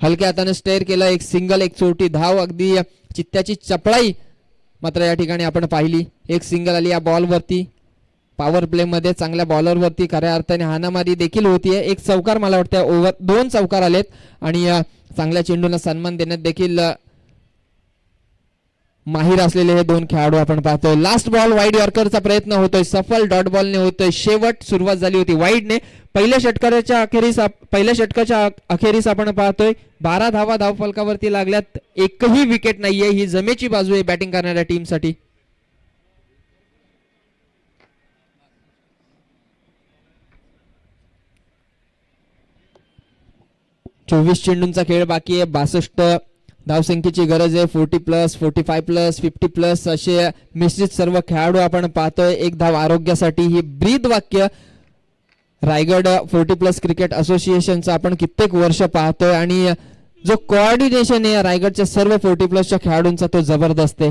B: हलक्या हाताने स्टेअर केलं. एक सिंगल एक छोटी धाव. अगदी चित्त्याची चपळाई मात्र या ठिकाणी आपण पाहिली. एक सिंगल आली या बॉल वरती. पॉवर प्ले मध्ये चांगल्या बॉलर वरती खऱ्या अर्थाने हाणामारी देखील होतीये. एक चौकार मला वाटतं 2 चौकार आलेत आणि चांगल्या चेंडूला सन्मान देण्यात देखील माहिर असलेले हे 2 खेळाडू आपण पाहतोय. लास्ट बॉल वाईड यॉर्करचा प्रयत्न होतोय. सफल डॉट बॉलने होतोय. शेवट सुरुवात झाली होती वाईडने. पहिल्या षटकाच्या अखेरीस आपण पाहतोय 12 धावा धावफलकावरती लागल्यात. एकही विकेट नाहीये. ही जमेची बाजू आहे बॅटिंग करणाऱ्या टीमसाठी. चोवीस चेंडूंचा खेळ बाकी आहे. 62 धावसंख्येची गरज आहे. 40+, 45+, 50+ असे मिश्रित सर्व खेळाडू आपण पाहतोय. 1 धाव आरोग्यासाठी ही ब्रीद वाक्य रायगड 40+ क्रिकेट असोसिएशनचं आपण कित्येक वर्ष पाहतोय आणि जो कोऑर्डिनेशन आहे रायगडच्या सर्व 40+ च्या खेळाडूंचा तो जबरदस्त आहे.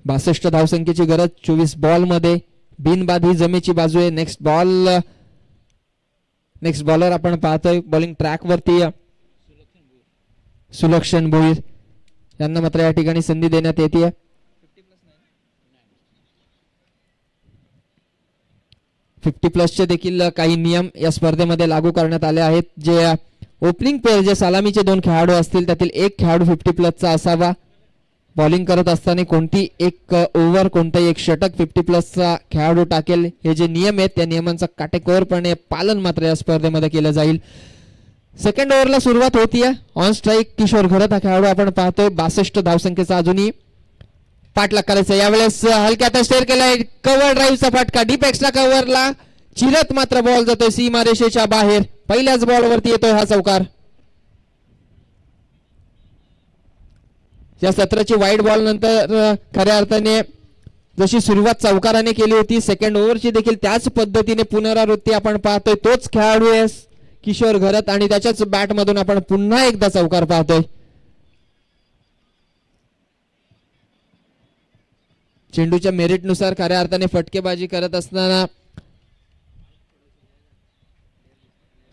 B: बासष्ट धावसंख्येची गरज 24 बॉल मध्ये. बिनबाद ही जमेची बाजू आहे. नेक्स्ट बॉलर आपण पाहतोय बॉलिंग ट्रॅक वरती सुलक्षण भोईर यांना मात्र या ठिकाणी संधी देण्यात येते. 50+ चे देखील काही नियम या स्पर्धेमध्ये लागू करण्यात आले आहेत. जे ओपनिंग पेअर जे सलामीचे 2 खेळाडू असतील त्यातील एक खेळाडू 50+ चा असावा. बॉलिंग करत असताना कोणती एक ओव्हर कोणताही एक षटक 50 प्लसचा खेळाडू टाकेल हे जे नियम आहेत त्या नियमांचं काटेकोरपणे पालन मात्र या स्पर्धेमध्ये केलं जाईल. सेकंड ओव्हरला सुरुवात होतीये. ऑन स्ट्राईक किशोर घरत हा खेळाडू आपण पाहतोय. 62 धावसंख्येचा अजूनही पाठलाग करायचा. यावेळेस हलक्यात स्टेअर केलाय. कव्हर ड्राईव्हचा फटका डीप एक्स्ट्रा कव्हरला चिरत मात्र बॉल जातोय सीमारेषेच्या बाहेर. पहिल्याच बॉलवरती येतोय हा चौकार. या सत्राची वाईड बॉल नंतर खऱ्या अर्थाने जशी सुरुवात चौकाराने केली होती सेकंड ओव्हरची देखील त्याच पद्धतीने पुनरावृत्ती आपण पाहतोय. तोच खेळाडू आहे किशोर घरत आणि त्याच्याच बॅट मधून आपण पुन्हा एकदा चौकार पाहतोय. चेंडूच्या मेरिट नुसार खऱ्या अर्थाने फटकेबाजी करत असताना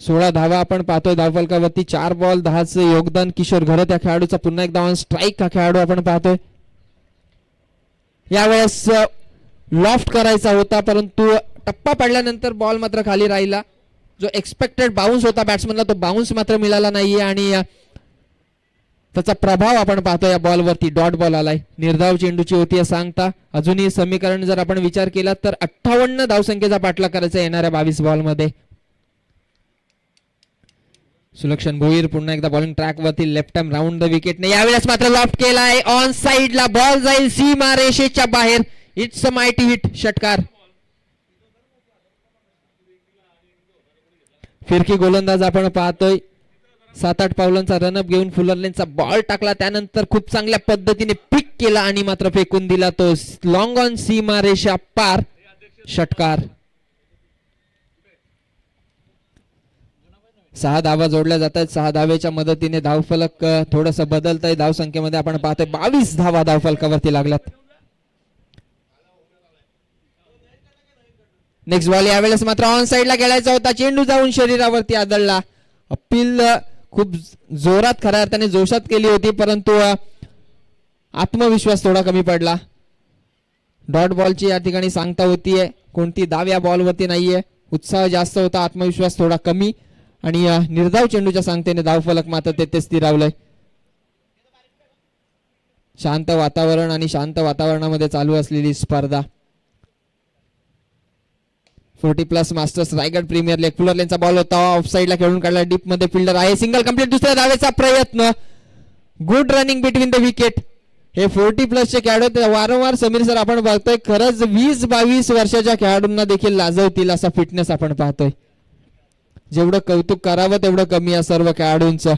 B: 16 धावा आपण पाहतोय धावफलकावरती. 4 बॉल 10चं योगदान किशोर घरत या खेळाडूचा. पुन्हा एकदा ऑन स्ट्राईक हा खेळाडू आपण पाहतोय. यावेळेस लॉफ्ट करायचा होता परंतु टप्पा पडल्यानंतर बॉल मात्र खाली राहिला. जो एक्सपेक्टेड बाउन्स होता बॅट्समनला तो बाउन्स मात्र मिळाला नाहीये आणि त्याचा प्रभाव आपण पाहतोय या बॉलवरती. डॉट बॉल आलाय. निर्धाव चेंडूची होती सांगता. अजूनही समीकरण जर आपण विचार केला तर 58 धावसंख्येचा पाठलाग करायचा येणाऱ्या 22 बॉलमध्ये. सुलक्षण भोईर पुन्हा एकदा बॉलिंग ट्रॅक वरती लेफ्ट हँड राऊंड द विकेटने. यावेळेस मात्र लॉफ्ट केलाय. ऑन साइडला बॉल जाईल सीमा रेषेच्या बाहेर. It's a mighty hit. षटकार. फिरकी गोलंदाज आपण पाहतोय. 7-8 पावलांचा रनअप घेऊन फुलरलेनचा बॉल टाकला. त्यानंतर खूप चांगल्या पद्धतीने पिक केला आणि मात्र फेकून दिला तो लॉंग ऑन सीमा रेषा पार. षटकार. 6 धावा जोडल्या जात आहेत. 6 धावेच्या मदतीने धावफलक थोडस बदलत आहे. धावसंख्येमध्ये आपण पाहतोय 22 धावा धावफलकावरती लागल्यात. नेक्स्ट बॉल यावेळेस मात्र ऑन साइडला खेळायचा होता. चेंडू जाऊन शरीरावरती आदळला. अपील खूप जोरात खऱ्या अर्थाने जोशात केली होती परंतु आत्मविश्वास थोडा कमी पडला. डॉट बॉलची या ठिकाणी सांगता होतीये. कोणती धाव या बॉलवरती नाहीये. उत्साह जास्त होता आत्मविश्वास थोडा कमी आणि निर्धाव चेंडूच्या सांगतेने धावफलक मात्र तेथे स्थिरावलंय. शांत वातावरण आणि शांत वातावरणामध्ये चालू असलेली स्पर्धा. 40 plus masters Raigad premier league. फुलरलेनचा बॉल होता. ऑफ साइडला खेळून काढला. डीप मध्ये फिल्डर आहे. Single complete. दुसऱ्या धावेचा प्रयत्न. Good running between the wicket. हे 40 प्लसचे खेळाडू वारंवार समीर सर आपण बघतोय. खरंच 20-22 वर्षाच्या खेळाडूंना देखील लाजवतील असा फिटनेस आपण पाहतोय. जेवढं कौतुक करावं तेवढं कमी या सर्व खेळाडूंचं.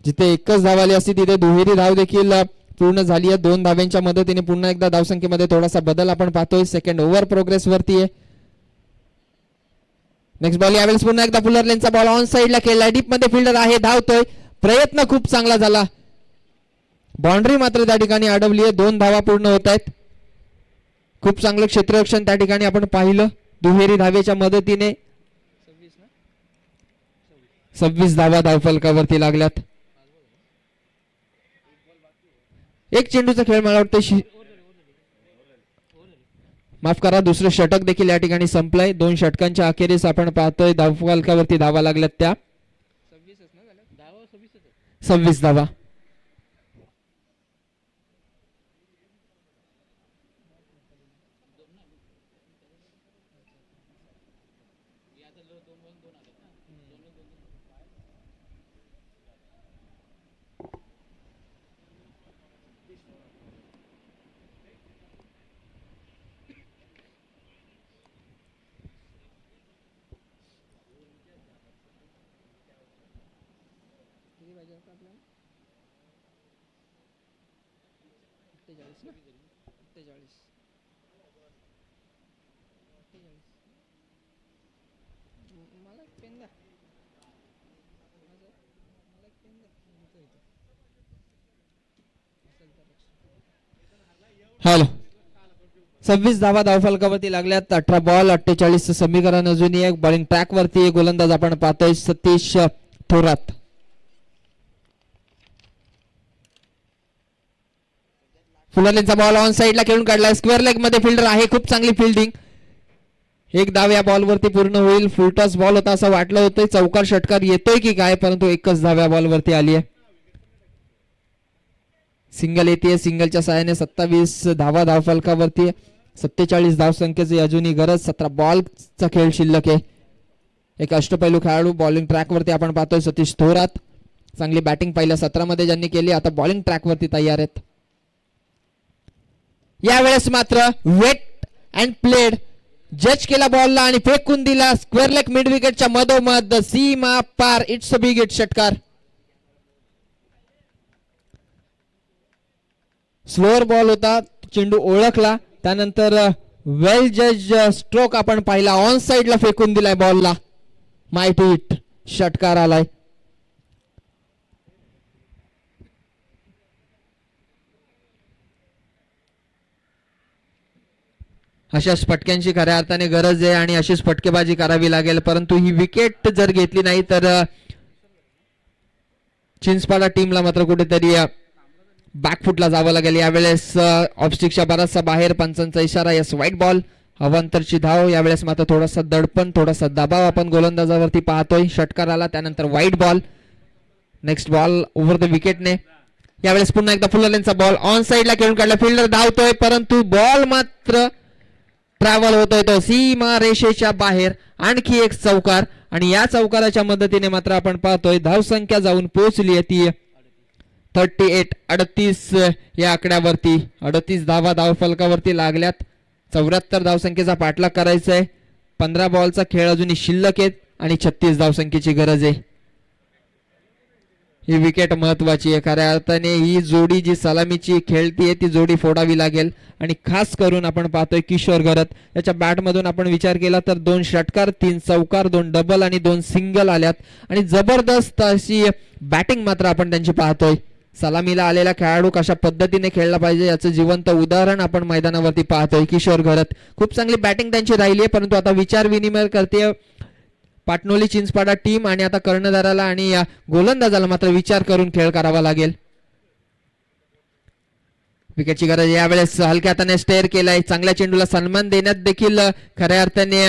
B: जिथे एकच धाव आली असती तिथे दुहेरी धाव देखील पूर्ण झाली आहे. 2 धाव्यांच्या मदतीने पुन्हा एकदा धावसंख्येमध्ये थोडासा बदल आपण पाहतोय. सेकंड ओव्हर प्रोग्रेस वरती आहे. नेक्स्ट बॉल यावेळेस पुन्हा एकदा फुलरलेनचा बॉल ऑन साइडला खेळला. डीप मध्ये फिल्डर आहे. धावतोय. प्रयत्न खूप चांगला झाला. बाउंड्री मात्र त्या ठिकाणी अडवली आहे. 2 धावा पूर्ण होत आहेत. खूप चांगलं क्षेत्ररक्षण त्या ठिकाणी आपण पाहिलं. दुहेरी धावेच्या मदतीने 26 धावा धावफलकावरती लागल्यात. एक चेंडूचा खेळ मला वाटतं माफ करा दुसरं षटक देखील या ठिकाणी संपलंय. 2 षटकांच्या अखेरीस आपण पाहतोय धावफलकावरती धावा लागल्यात त्या 26 धावा. हॅलो 26 धावा धावफलकावरती लागल्यात. 18 बॉल 48 समीकरण अजूनही एक. बॉलिंग ट्रॅक वरती गोलंदाज आपण पाहतोय सतीश थोरात. फुलरलेनचा बॉल ऑन साइडला खेळून काढला. स्क्वेअर लेग मध्ये फिल्डर आहे. खूप चांगली फिल्डिंग. 1 धाव या बॉलवरती पूर्ण होईल. फुलटॉस बॉल होता असं वाटलं होतं. चौकार षटकार येतोय की काय परंतु एकच धाव या बॉलवरती आली आहे. सिंगल येते, सिंगलच्या सहाय्याने 27 धावा धावफलकावरती, 47 धावसंख्येची अजूनही गरज. 17 बॉलचा खेळ शिल्लक आहे. एक अष्टपैलू खेळाडू बॉलिंग ट्रॅकवरती आपण पाहतोय. सतीश थोरात चांगली बॅटिंग पहिल्या सत्रामध्ये ज्यांनी केली, आता बॉलिंग ट्रॅकवरती तयार आहेत. यावेळेस मात्र वेट अँड प्लेड जज केला बॉलला आणि फेकून दिला स्क्वेअर लेग मिड विकेटच्या मधोमध, सीमा पार. It's a big hit. षटकार. स्लोअर बॉल होता, चेंडू ओळखला, त्यानंतर वेल जज स्ट्रोक आपण पाहिला, ऑन साइडला फेकून दिलाय बॉलला. Might hit. षटकार आलाय. अशाच फटक्यांची खऱ्या अर्थाने गरज आहे आणि अशीच फटकेबाजी करावी लागेल, परंतु ही विकेट जर घेतली नाही तर चिंचपाडा टीमला मात्र कुठेतरी बॅकफुटला जावं लागेल. यावेळेस ऑफस्टिकच्या बराचसा बाहेर, पंचांचा इशारा. Yes, white ball. अवांतरची धाव. यावेळेस मात्र थोडासा दडपण, थोडासा दबाव आपण गोलंदाजावरती पाहतोय. षटकार आला, त्यानंतर white ball. Next ball over the विकेटने. यावेळेस पुन्हा एकदा फुलरचा बॉल ऑन साइडला खेळून काढला. फिल्डर धावतोय, परंतु बॉल मात्र ट्रॅव्हल होतोय तो सीमा रेषेच्या बाहेर. आणखी एक चौकार आणि या चौकाराच्या मदतीने मात्र आपण पाहतोय धावसंख्या जाऊन पोहोचली ती 38 या आकड्यावरती. 38 धावा धावफलकावरती लागल्यात. 74 धावसंख्येचा पाठलाग करायचा आहे. 15 बॉलचा खेळ अजूनही शिल्लक आहेत आणि 36 धावसंख्येची गरज आहे. ही विकेट महत्वाची आहे. खऱ्या अर्थाने ही जोडी जी सलामीची खेळतीये ती जोडी फोडावी लागेल आणि खास करून आपण पाहतोय किशोर घरत याच्या बॅटमधून आपण विचार केला तर 2 षटकार, 3 चौकार, 2 डबल आणि 2 सिंगल आल्यात आणि जबरदस्त अशी बॅटिंग मात्र आपण त्यांची पाहतोय. सलामीला आलेला खेळाडू कशा पद्धतीने खेळला पाहिजे याचं जिवंत उदाहरण आपण मैदानावरती पाहतोय. किशोर घरत खूप चांगली बॅटिंग त्यांची राहिली आहे, परंतु आता विचार विनिमय करते पाटणोली चिंचपाडा टीम आणि आता कर्णधाराला आणि या गोलंदाजाला मात्र विचार करून खेळ करावा लागेल. विकेटची गरज. यावेळेस हलक्या हाताने स्टेअर केलाय. चांगल्या चेंडूला सन्मान देण्यात देखील खऱ्या अर्थाने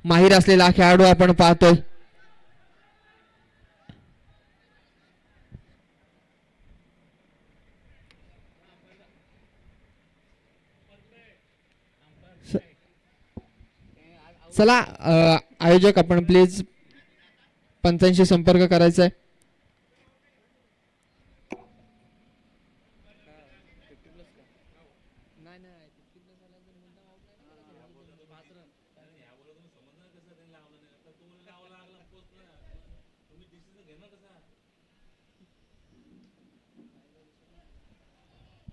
B: माहीर असलेला खेळाडू आपण पाहतोय. चला आयोजक आपण प्लीज पंचांशी संपर्क करायचा आहे.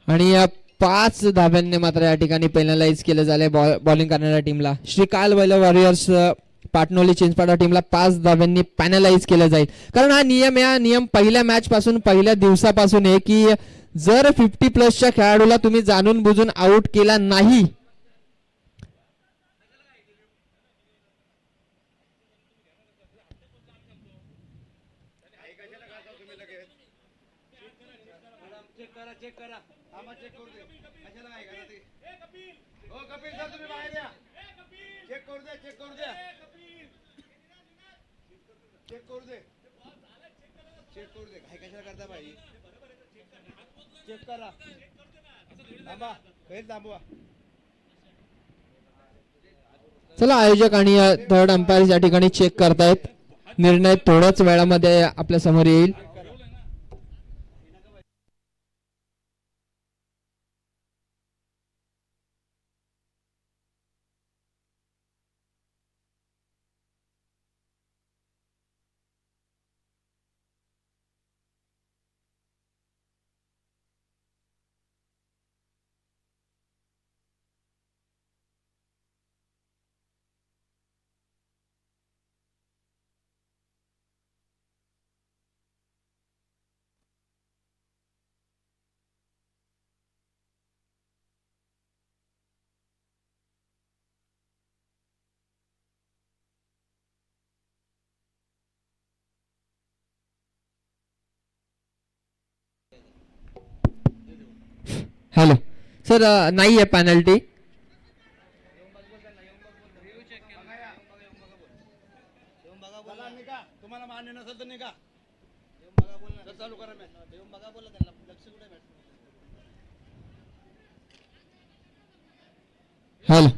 B: आणि 5 धाब्यांनी मात्र या ठिकाणी पेनलाइज केलं झालंय बॉलिंग करणाऱ्या टीमला. श्रीकाल बैल वॉरियर्स पाटणोली चिंचपाडा टीमला 5 धाब्यांनी पॅनलाइज केलं जाईल. कारण हा नियम पहिल्या मॅच पासून, पहिल्या दिवसापासून आहे की जर 50+ खेळाडूला तुम्ही जाणून बुजून आउट केला नाही चला आयोजक आणि थर्ड अंपायर या ठिकाणी चेक करतायत. निर्णय थोड्याच वेळामध्ये आपल्या समोर येईल. हॅलो सर, नाही आहे पेनल्टी.
D: तुम्हाला मान्य नसेल तर निघा. चालू करा मॅच. बघा बोला त्यांना लक्ष कुठे मॅच.
B: हॅलो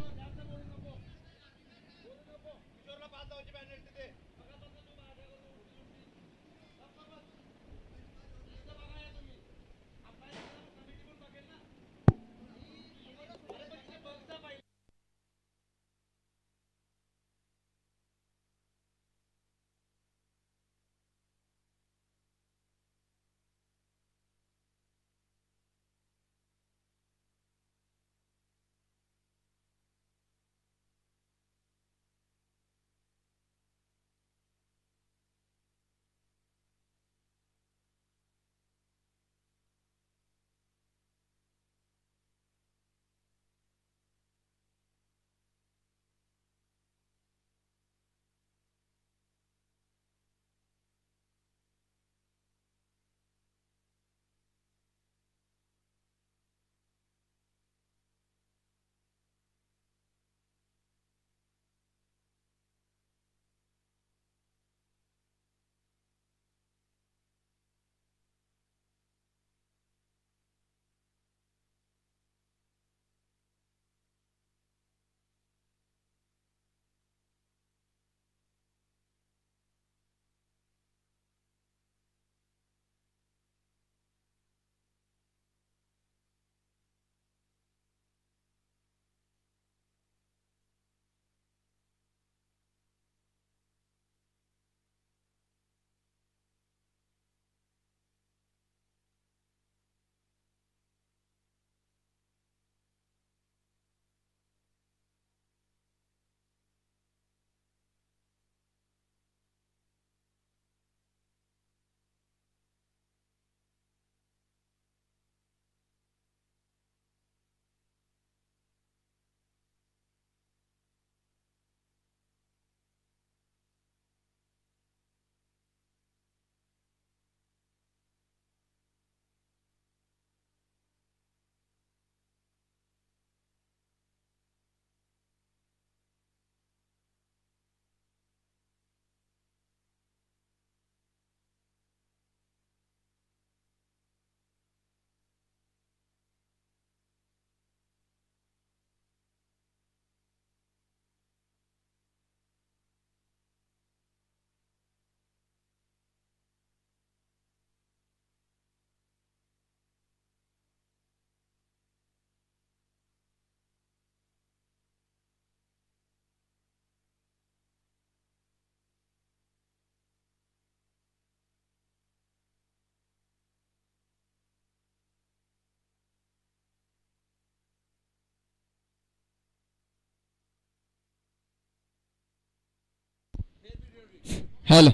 B: हॅलो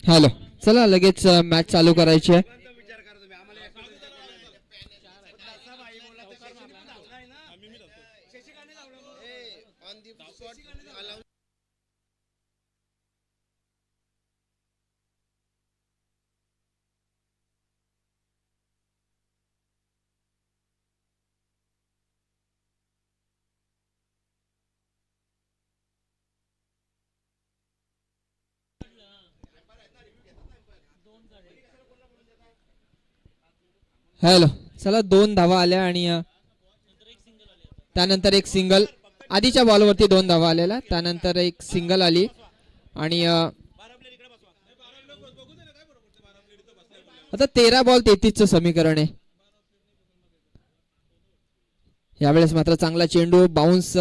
B: हॅलो चला लगेच मॅच चालू करायची आहे. हॅलो चला 2 धावा आल्या आणि त्यानंतर एक सिंगल. आधीच्या बॉलवरती 2 धावा आलेला, त्यानंतर एक सिंगल आली आणि आता 13 बॉल 33 चं समीकरण आहे. यावेळेस मात्र चांगला चेंडू बाउन्स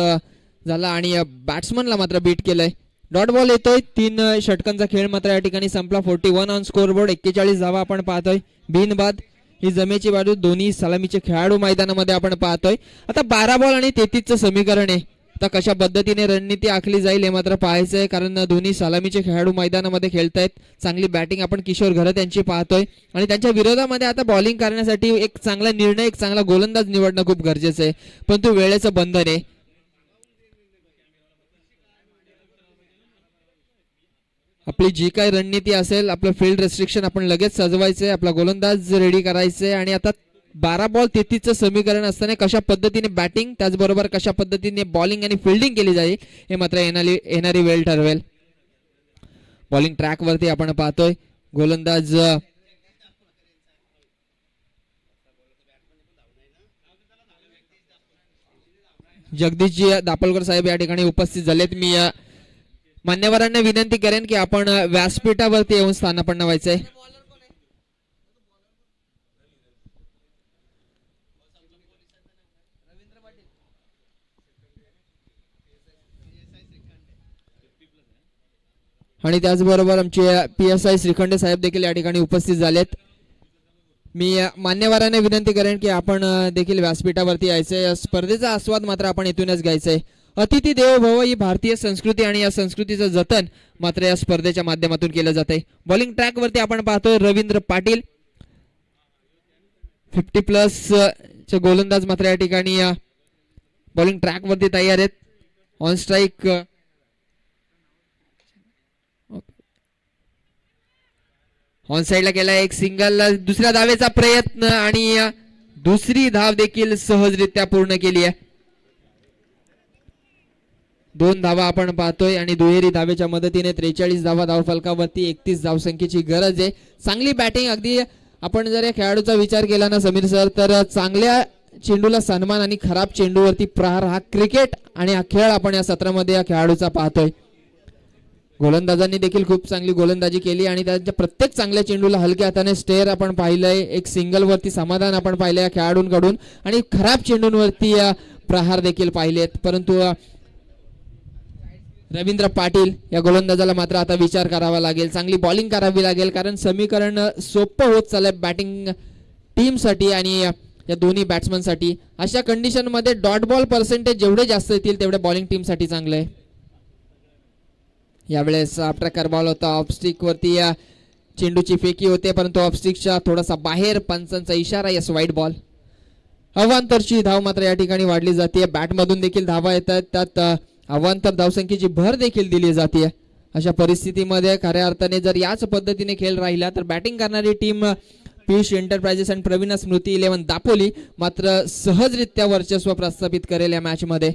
B: झाला आणि बॅट्समनला मात्र बीट केलंय. डॉट बॉल येतोय. 3 षटकांचा खेळ मात्र या ठिकाणी संपला. 41 ऑन स्कोरबोर्ड. 41 धावा आपण पाहतोय. बिनबाद ही जमेची बाजू. दोन्ही सलामीचे खेळाडू मैदानामध्ये आपण पाहतोय. आता 12 बॉल आणि 33 चं समीकरण आहे. आता कशा पद्धतीने रणनीती आखली जाईल हे मात्र पाहायचं आहे, कारण दोन्ही सलामीचे खेळाडू मैदानामध्ये खेळतायत. चांगली बॅटिंग आपण किशोर घरत यांची पाहतोय आणि त्यांच्या विरोधामध्ये आता बॉलिंग करण्यासाठी एक चांगला निर्णय, एक चांगला गोलंदाज निवडणं खूप गरजेचं आहे, परंतु वेळेचं बंधन आहे. आपली जी काही रणनीती असेल, आपलं फील्ड रेस्ट्रिक्शन आपण लगेच सजवायचंय, आपला गोलंदाज रेडी करायचंय आणि आता 12 बॉल 33चं समीकरण असताना कशा पद्धतीने बॅटिंग त्याचबरोबर कशा पद्धतीने बॉलिंग आणि फिल्डिंग केली जाईल हे मात्र येणारी वेळ ठरवेल. बॉलिंग ट्रॅक वरती आपण पाहतोय गोलंदाज जगदीशजी दापोलकर साहेब या ठिकाणी उपस्थित झालेत. मी मान्यवरांना विनंती करेन की आपण व्यासपीठावरती येऊन स्थानापन्न व्हायचंय. आणि त्याचबरोबर आमचे PSI श्रीखंडे साहेब देखील या ठिकाणी उपस्थित झालेत. मी मान्यवरांना विनंती करेन की आपण देखील व्यासपीठावरती यायचंय. या स्पर्धेचा आस्वाद मात्र आपण इथूनच घ्यायचंय. अतिथी देवो भव ही भारतीय संस्कृती आणि या संस्कृतीचं जतन मात्र या स्पर्धेच्या माध्यमातून केलं जातंय. बॉलिंग ट्रॅक वरती आपण पाहतोय रवींद्र पाटील 50+ चे गोलंदाज मात्र या ठिकाणी बॉलिंग ट्रॅक वरती तयार आहेत. ऑन स्ट्राईक ऑन साइडला केला एक सिंगल. दुसऱ्या धावेचा प्रयत्न आणि दुसरी धाव देखील सहजरित्या पूर्ण केली आहे. 2 धावा आपण पाहतोय आणि दुहेरी धावेच्या मदतीने 43 धावा धावफलकावरती 31 धावसंख्येची गरज आहे. चांगली बॅटिंग. अगदी आपण जर या खेळाडूचा विचार केला ना समीर सर तर चांगल्या चेंडूला सन्मान आणि खराब चेंडूवरती प्रहार हा क्रिकेट आणि हा खेळ आपण या सत्रामध्ये या खेळाडूचा पाहतोय. गोलंदाजांनी देखील खूप चांगली गोलंदाजी केली आणि त्यांच्या प्रत्येक चांगल्या चेंडूला हलक्या हाताने स्टेअर आपण पाहिलंय. एक सिंगल वरती समाधान आपण पाहिलंय या खेळाडूंकडून आणि खराब चेंडूंवरती प्रहार देखील पाहिलेत. परंतु रवींद्र पाटील या गोलंदाजाला मात्र आता विचार करावा लागेल. चांगली बॉलिंग करावी लागेल कारण समीकरण सोपं होत चाललंय बॅटिंग टीमसाठी आणि या दोन्ही बॅट्समनसाठी. अशा कंडिशन मध्ये डॉट बॉल पर्सेंटेज जेवढे जास्त येतील तेवढे बॉलिंग टीमसाठी चांगलं आहे. यावेळेस आफ्टर बॉल होता ऑफ स्टिक वरती चेंडूची फेकी होते परंतु ऑफ स्टिकच्या थोडासा बाहेर. पंचांचा इशारा. Yes wide ball. अवांतरची धाव मात्र या ठिकाणी वाढली जाते. बॅटमधून देखील धावा येतात. त्यात अवांतर धावसंख्येची भर देखील दिली जाते. अशा परिस्थितीमध्ये खऱ्या अर्थाने जर याच पद्धतीने खेळ राहिला तर बॅटिंग करणारी टीम पीयूष एंटरप्राइजेस आणि प्रवीण स्मृती 11 दापोली मात्र सहजरित्या वर्चस्व प्रस्थापित करेल या मॅच मध्ये.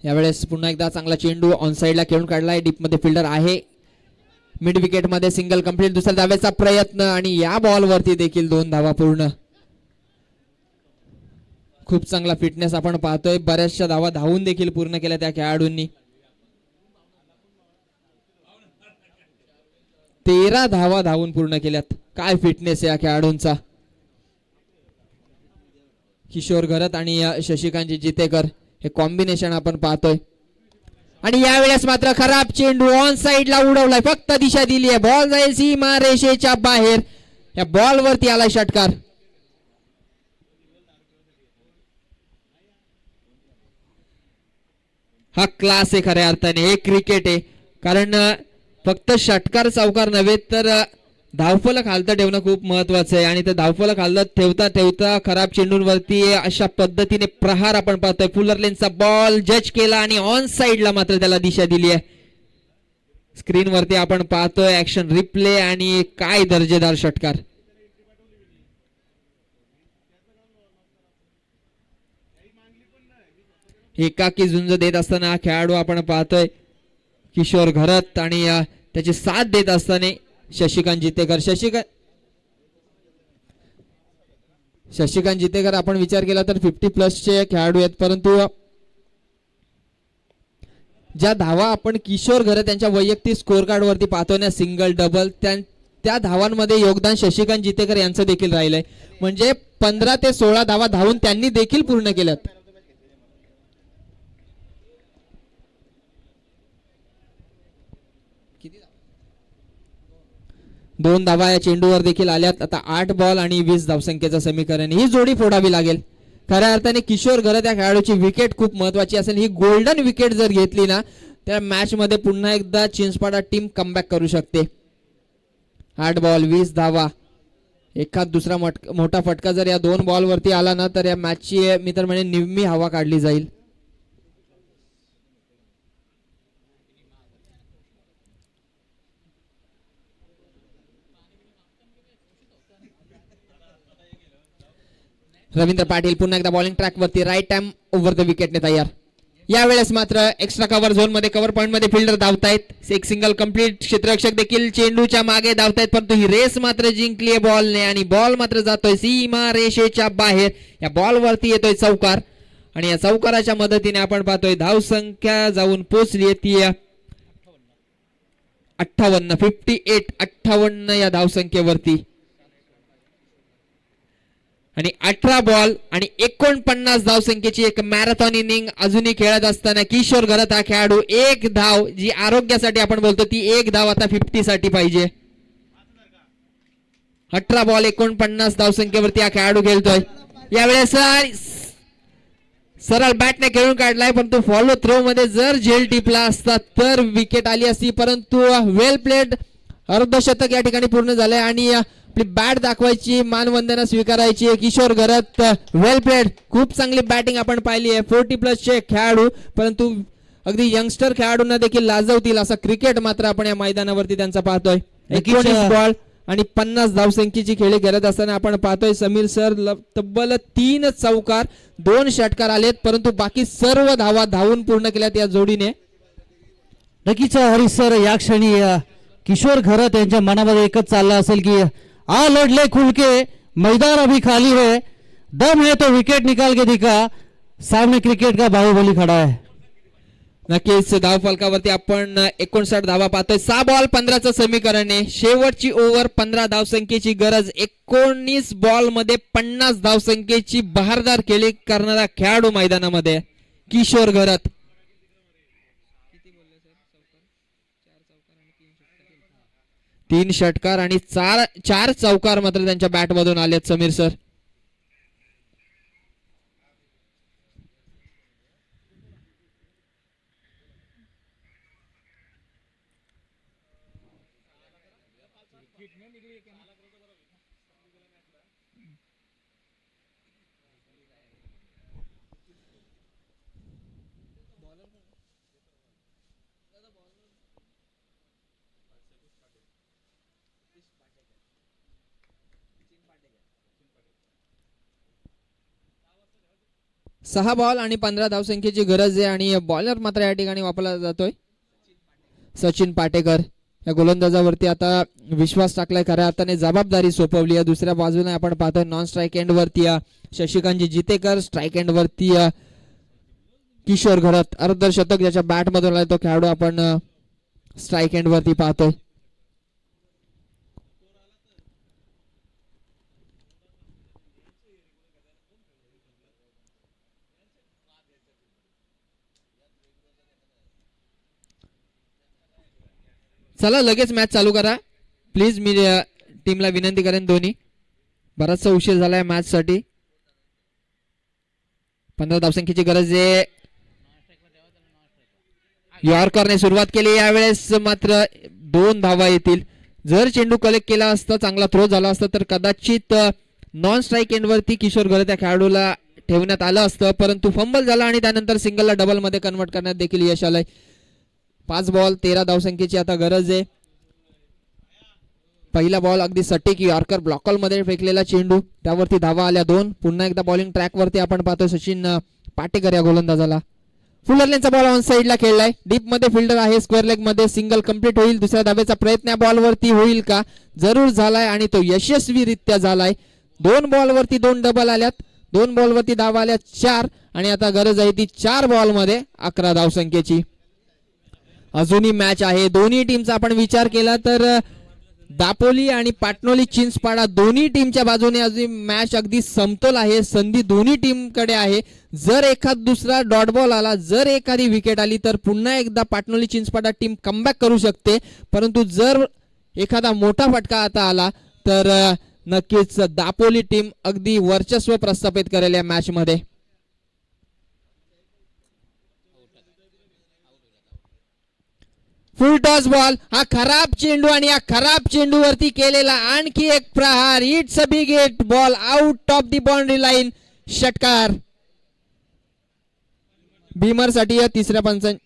B: यावेळेस पुन्हा एकदा चांगला चेंडू ऑन साइडला खेळून काढलाय. डीप मध्ये फिल्डर आहे. मिड विकेट मध्ये सिंगल कंप्लीट. दुसऱ्या धावेचा प्रयत्न आणि या बॉल वरती देखील 2 धावा पूर्ण. खूप चांगला फिटनेस आपण पाहतोय. बऱ्याचशा धावा धावून देखील पूर्ण केल्या त्या खेळाडूंनी. 13 धावा धावून पूर्ण केल्यात. काय फिटनेस या खेळाडूंचा. किशोर घरत आणि शशिकांत जितेकर हे कॉम्बिनेशन आपण पाहतोय. आणि यावेळेस मात्र खराब चेंडू ऑन साइडला उडवलाय. फक्त दिशा दिली आहे. बॉल जाईल सीमा रेषेच्या बाहेर. या बॉल वरती आलाय षटकार. हा क्लास आहे खऱ्या अर्थाने. हे क्रिकेट आहे. कारण फक्त षटकार चौकार नव्हे तर धावफलक हालतं ठेवणं खूप महत्वाचं आहे. आणि ते धावफलक हालत ठेवता ठेवता खराब चेंडूंवरती अशा पद्धतीने प्रहार आपण पाहतोय. फुलर लेनचा बॉल जज केला आणि ऑन साइडला मात्र त्याला दिशा दिली आहे. स्क्रीन वरती आपण पाहतोय ऍक्शन रिप्ले आणि काय दर्जेदार षटकार. एकाकी झुंज देत असताना खेळाडू आपण पाहतोय किशोर घरत आणि त्याची साथ देत असताना शशिकांत जितेकर. शशिकांत जितेकर आपण विचार केला तर 50+ चे खेळाडू आहेत परंतु ज्या धावा आपण किशोर घरत त्यांच्या वैयक्तिक स्कोर कार्ड वरती पाहतोय ना सिंगल डबल त्या धावांमध्ये योगदान शशिकांत जितेकर यांचं देखील राहिलंय. म्हणजे 15 ते 16 धावा धावून त्यांनी देखील पूर्ण केल्यात. दोन धावा या चेंडूवर देखील आल्यात. आता 8 बॉल आणि 20 धावसंख्येचं समीकरण. ही जोडी फोडावी लागेल. खऱ्या अर्थाने किशोर घरत या खेळाडूची विकेट खूप महत्वाची असेल. ही गोल्डन विकेट जर घेतली ना त्या मॅच मध्ये पुन्हा एकदा चिंचपाडा टीम कमबॅक करू शकते. 8 बॉल 20 धावा. एखाद दुसरा मोठा फटका जर या 2 बॉल वरती आला ना तर या मॅचची मी तर म्हणजे निम्मी हवा काढली जाईल. रवींद्र पाटील पुन्हा एकदा बॉलिंग ट्रॅक वरती राईट हँड ओव्हर द विकेटने तयार. यावेळेस मात्र एक्स्ट्रा कव्हर झोन मध्ये कव्हर पॉइंट मध्ये फिल्डर धावतायत. एक सिंगल कंप्लीट. क्षेत्ररक्षक देखील चेंडूच्या मागे धावतायत परंतु ही रेस मात्र जिंकली आहे बॉलने आणि बॉल मात्र जातोय सीमा रेषेच्या बाहेर. या बॉल वरती येतोय चौकार आणि या चौकाराच्या मदतीने आपण पाहतोय धावसंख्या जाऊन पोहोचली आहे ती 58 या धावसंख्येवरती आणि 18 बॉल आणि 49 धावसंख्येची एक मॅरेथॉन इनिंग अजूनही खेळत असताना किशोर घरत हा खेळाडू एक धाव जी आरोग्यासाठी आपण बोलतो ती एक धाव आता 50 साठी पाहिजे. 18 बॉल 49 धावसंख्येवरती हा खेळाडू खेळतोय. यावेळेस सरळ बॅटने खेळून काढलाय परंतु फॉलो थ्रो मध्ये जर झेल टिपला असता तर विकेट आली असती परंतु वेल प्लेड. अर्धशतक या ठिकाणी पूर्ण झालंय आणि आपली बॅट दाखवायची मानवंदना स्वीकारायची. किशोर घरत वेल प्लेड. खूप चांगली बॅटिंग आपण पाहिली आहे. 40+ चे खेळाडू परंतु अगदी यंगस्टर खेळाडूंना देखील लाजवतील असा क्रिकेट मात्र आपण या मैदानावरती त्यांचा पाहतोय. 19 बॉल आणि 50 धावसंख्येची खेळी करत असताना आपण पाहतोय समीर सर तब्बल 3 चौकार 2 षटकार आलेत परंतु बाकी सर्व धावा धावून पूर्ण केल्यात या जोडीने.
A: नक्कीच हरीश सर या क्षणी किशोर घरत यांच्या मनामध्ये एकच चाललं असेल की आ लढले खुलके मैदान अभी खाली है दम है तो विकेट निकाल के दिखा सामने क्रिकेट का बाहुबली खड़ा है.
B: नक्कीच धाव फलकावरती आपण 59 धावा पाहतोय. 6 बॉल 15चं समीकरण आहे. शेवटची ओव्हर 15 धावसंख्येची गरज. 19 बॉल मध्ये 50 धावसंख्येची बहारदार खेळी करणारा खेळाडू मैदानामध्ये किशोर घरत. 3 षटकार आणि 4 चौकार मात्र त्यांच्या बॅट मधून आलेत समीर सर. सहा बॉल आणि 15 धावसंख्येची गरज आहे आणि बॉलर मात्र या ठिकाणी वापरला जातोय सचिन पाटेकर. या गोलंदाजावरती आता विश्वास टाकलाय, खऱ्या अर्थाने जबाबदारी सोपवली आहे. दुसऱ्या बाजूने आपण पाहतोय नॉन स्ट्राईक एंड वरती शशिकांतजी जितेकर, स्ट्राईक एंड वरती किशोर घरत. अर्धशतक ज्याच्या बॅट मधून आलाय तो खेळाडू आपण स्ट्राईक एंड वरती पाहतोय. चला लगेच मॅच चालू करा प्लीज. मी टीमला विनंती करेन दोन्ही. बराचसा उशीर झालाय मॅच साठी. 15 धावसंख्येची गरज आहे. यॉर्करने सुरुवात केली. यावेळेस मात्र 2 धावा येतील. जर चेंडू कलेक्ट केला असता, चांगला थ्रो झाला असता तर कदाचित नॉन स्ट्राईक एंड वरती किशोर घरत त्या खेळाडूला ठेवण्यात आलं असतं परंतु फंबल झाला आणि त्यानंतर सिंगलला डबल मध्ये कन्वर्ट करण्यात देखील यश आलंय. 5 बॉल 13 धावसंख्येची आता गरज आहे. पहिला बॉल अगदी सटीक यॉर्कर ब्लॉकल मध्ये फेकलेला चेंडू, त्यावरती धावा आल्या 2. पुन्हा एकदा बॉलिंग ट्रॅक वरती आपण पाहतोय सचिन पाटेकर या गोलंदाजाला. फुलर लेनचा बॉल ऑन साइडला खेळलाय. डीप मध्ये फिल्डर आहे. स्क्वेअर लेग मध्ये सिंगल कंप्लीट होईल. दुसऱ्या धावेचा प्रयत्न या बॉल वरती होईल का? जरूर झालाय आणि तो यशस्वीरित्या झालाय. 2 बॉल वरती 2 डबल आल्यात. 2 बॉल वरती धावा आल्या 4 आणि आता गरज आहे ती 4 बॉल मध्ये 11 धावसंख्येची. अजूनही मॅच आहे. दोन्ही टीमचा आपण विचार केला तर दापोली आणि पाटणोली चिंचपाडा दोन्ही टीमच्या बाजूने अजून मॅच अगदी समतोल आहे. संधी दोन्ही टीम कडे आहे. जर एखाद दुसरा डॉट बॉल आला, जर एखादी विकेट आली तर पुन्हा एकदा पाटणोली चिंचपाडा टीम कमबॅक करू शकते. परंतु जर एखादा मोठा फटका आता आला तर नक्कीच दापोली टीम अगदी वर्चस्व प्रस्थापित करेल या मॅच मध्ये. फुल टॉस बॉल. हा खराब चेंडू आणि या खराब चेंडू वरती केलेला आणखी एक प्रहार. It's a big hit. Ball out of the boundary line. षटकार भीमर साठी. या तिसऱ्या पंचांनी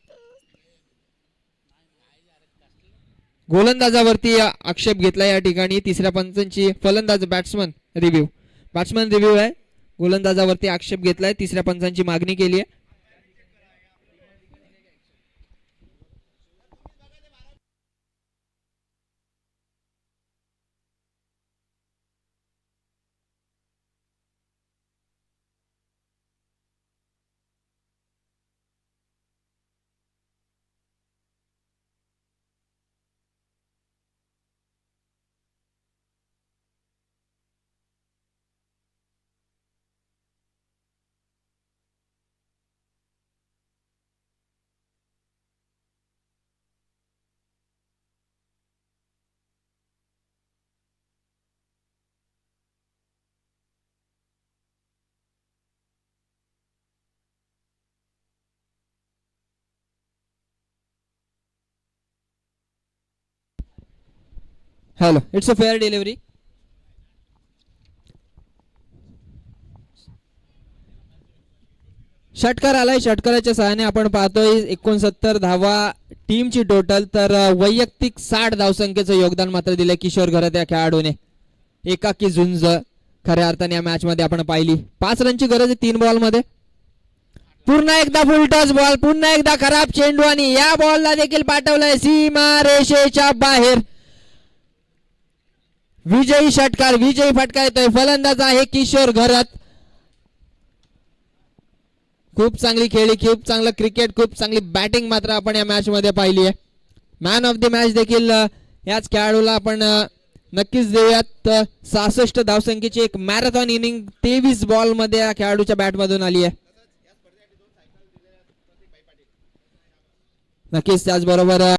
B: गोलंदाजावरती आक्षेप घेतला या ठिकाणी. तिसऱ्या पंचांची फलंदाज बॅट्समन रिव्ह्यू आहे गोलंदाजावरती आक्षेप घेतलाय, तिसऱ्या पंचांची मागणी केली आहे. Hello, it's a fair delivery. षटकार आलाय. षटकाराच्या सहाय्याने आपण पाहतोय 69 धावा टीमची टोटल, तर वैयक्तिक 60 धावसंख्येचं योगदान मात्र दिलं किशोर घरात या खेळाडूने. एकाकी झुंज खऱ्या अर्थाने या मॅच मध्ये आपण पाहिली. 5 रनची गरज आहे 3 बॉल मध्ये. पुन्हा एकदा फुल टॉस बॉल, पुन्हा एकदा खराब चेंडू आणि या बॉलला देखील पाठवलंय सीमा रेषेच्या बाहेर. विजयी षटकार, विजयी फटका येतोय. फलंदाज आहे किशोर घरात. खूप चांगली खेळली, खूप चांगलं क्रिकेट, खूप चांगली बॅटिंग मात्र आपण या मॅच मध्ये पाहिली आहे. मॅन ऑफ द मॅच देखील याच खेळाडूला आपण नक्कीच देऊयात. 66 धावसंख्येची एक मॅरेथॉन इनिंग 23 बॉल मध्ये या खेळाडूच्या बॅट मधून आली आहे. नक्कीच त्याचबरोबर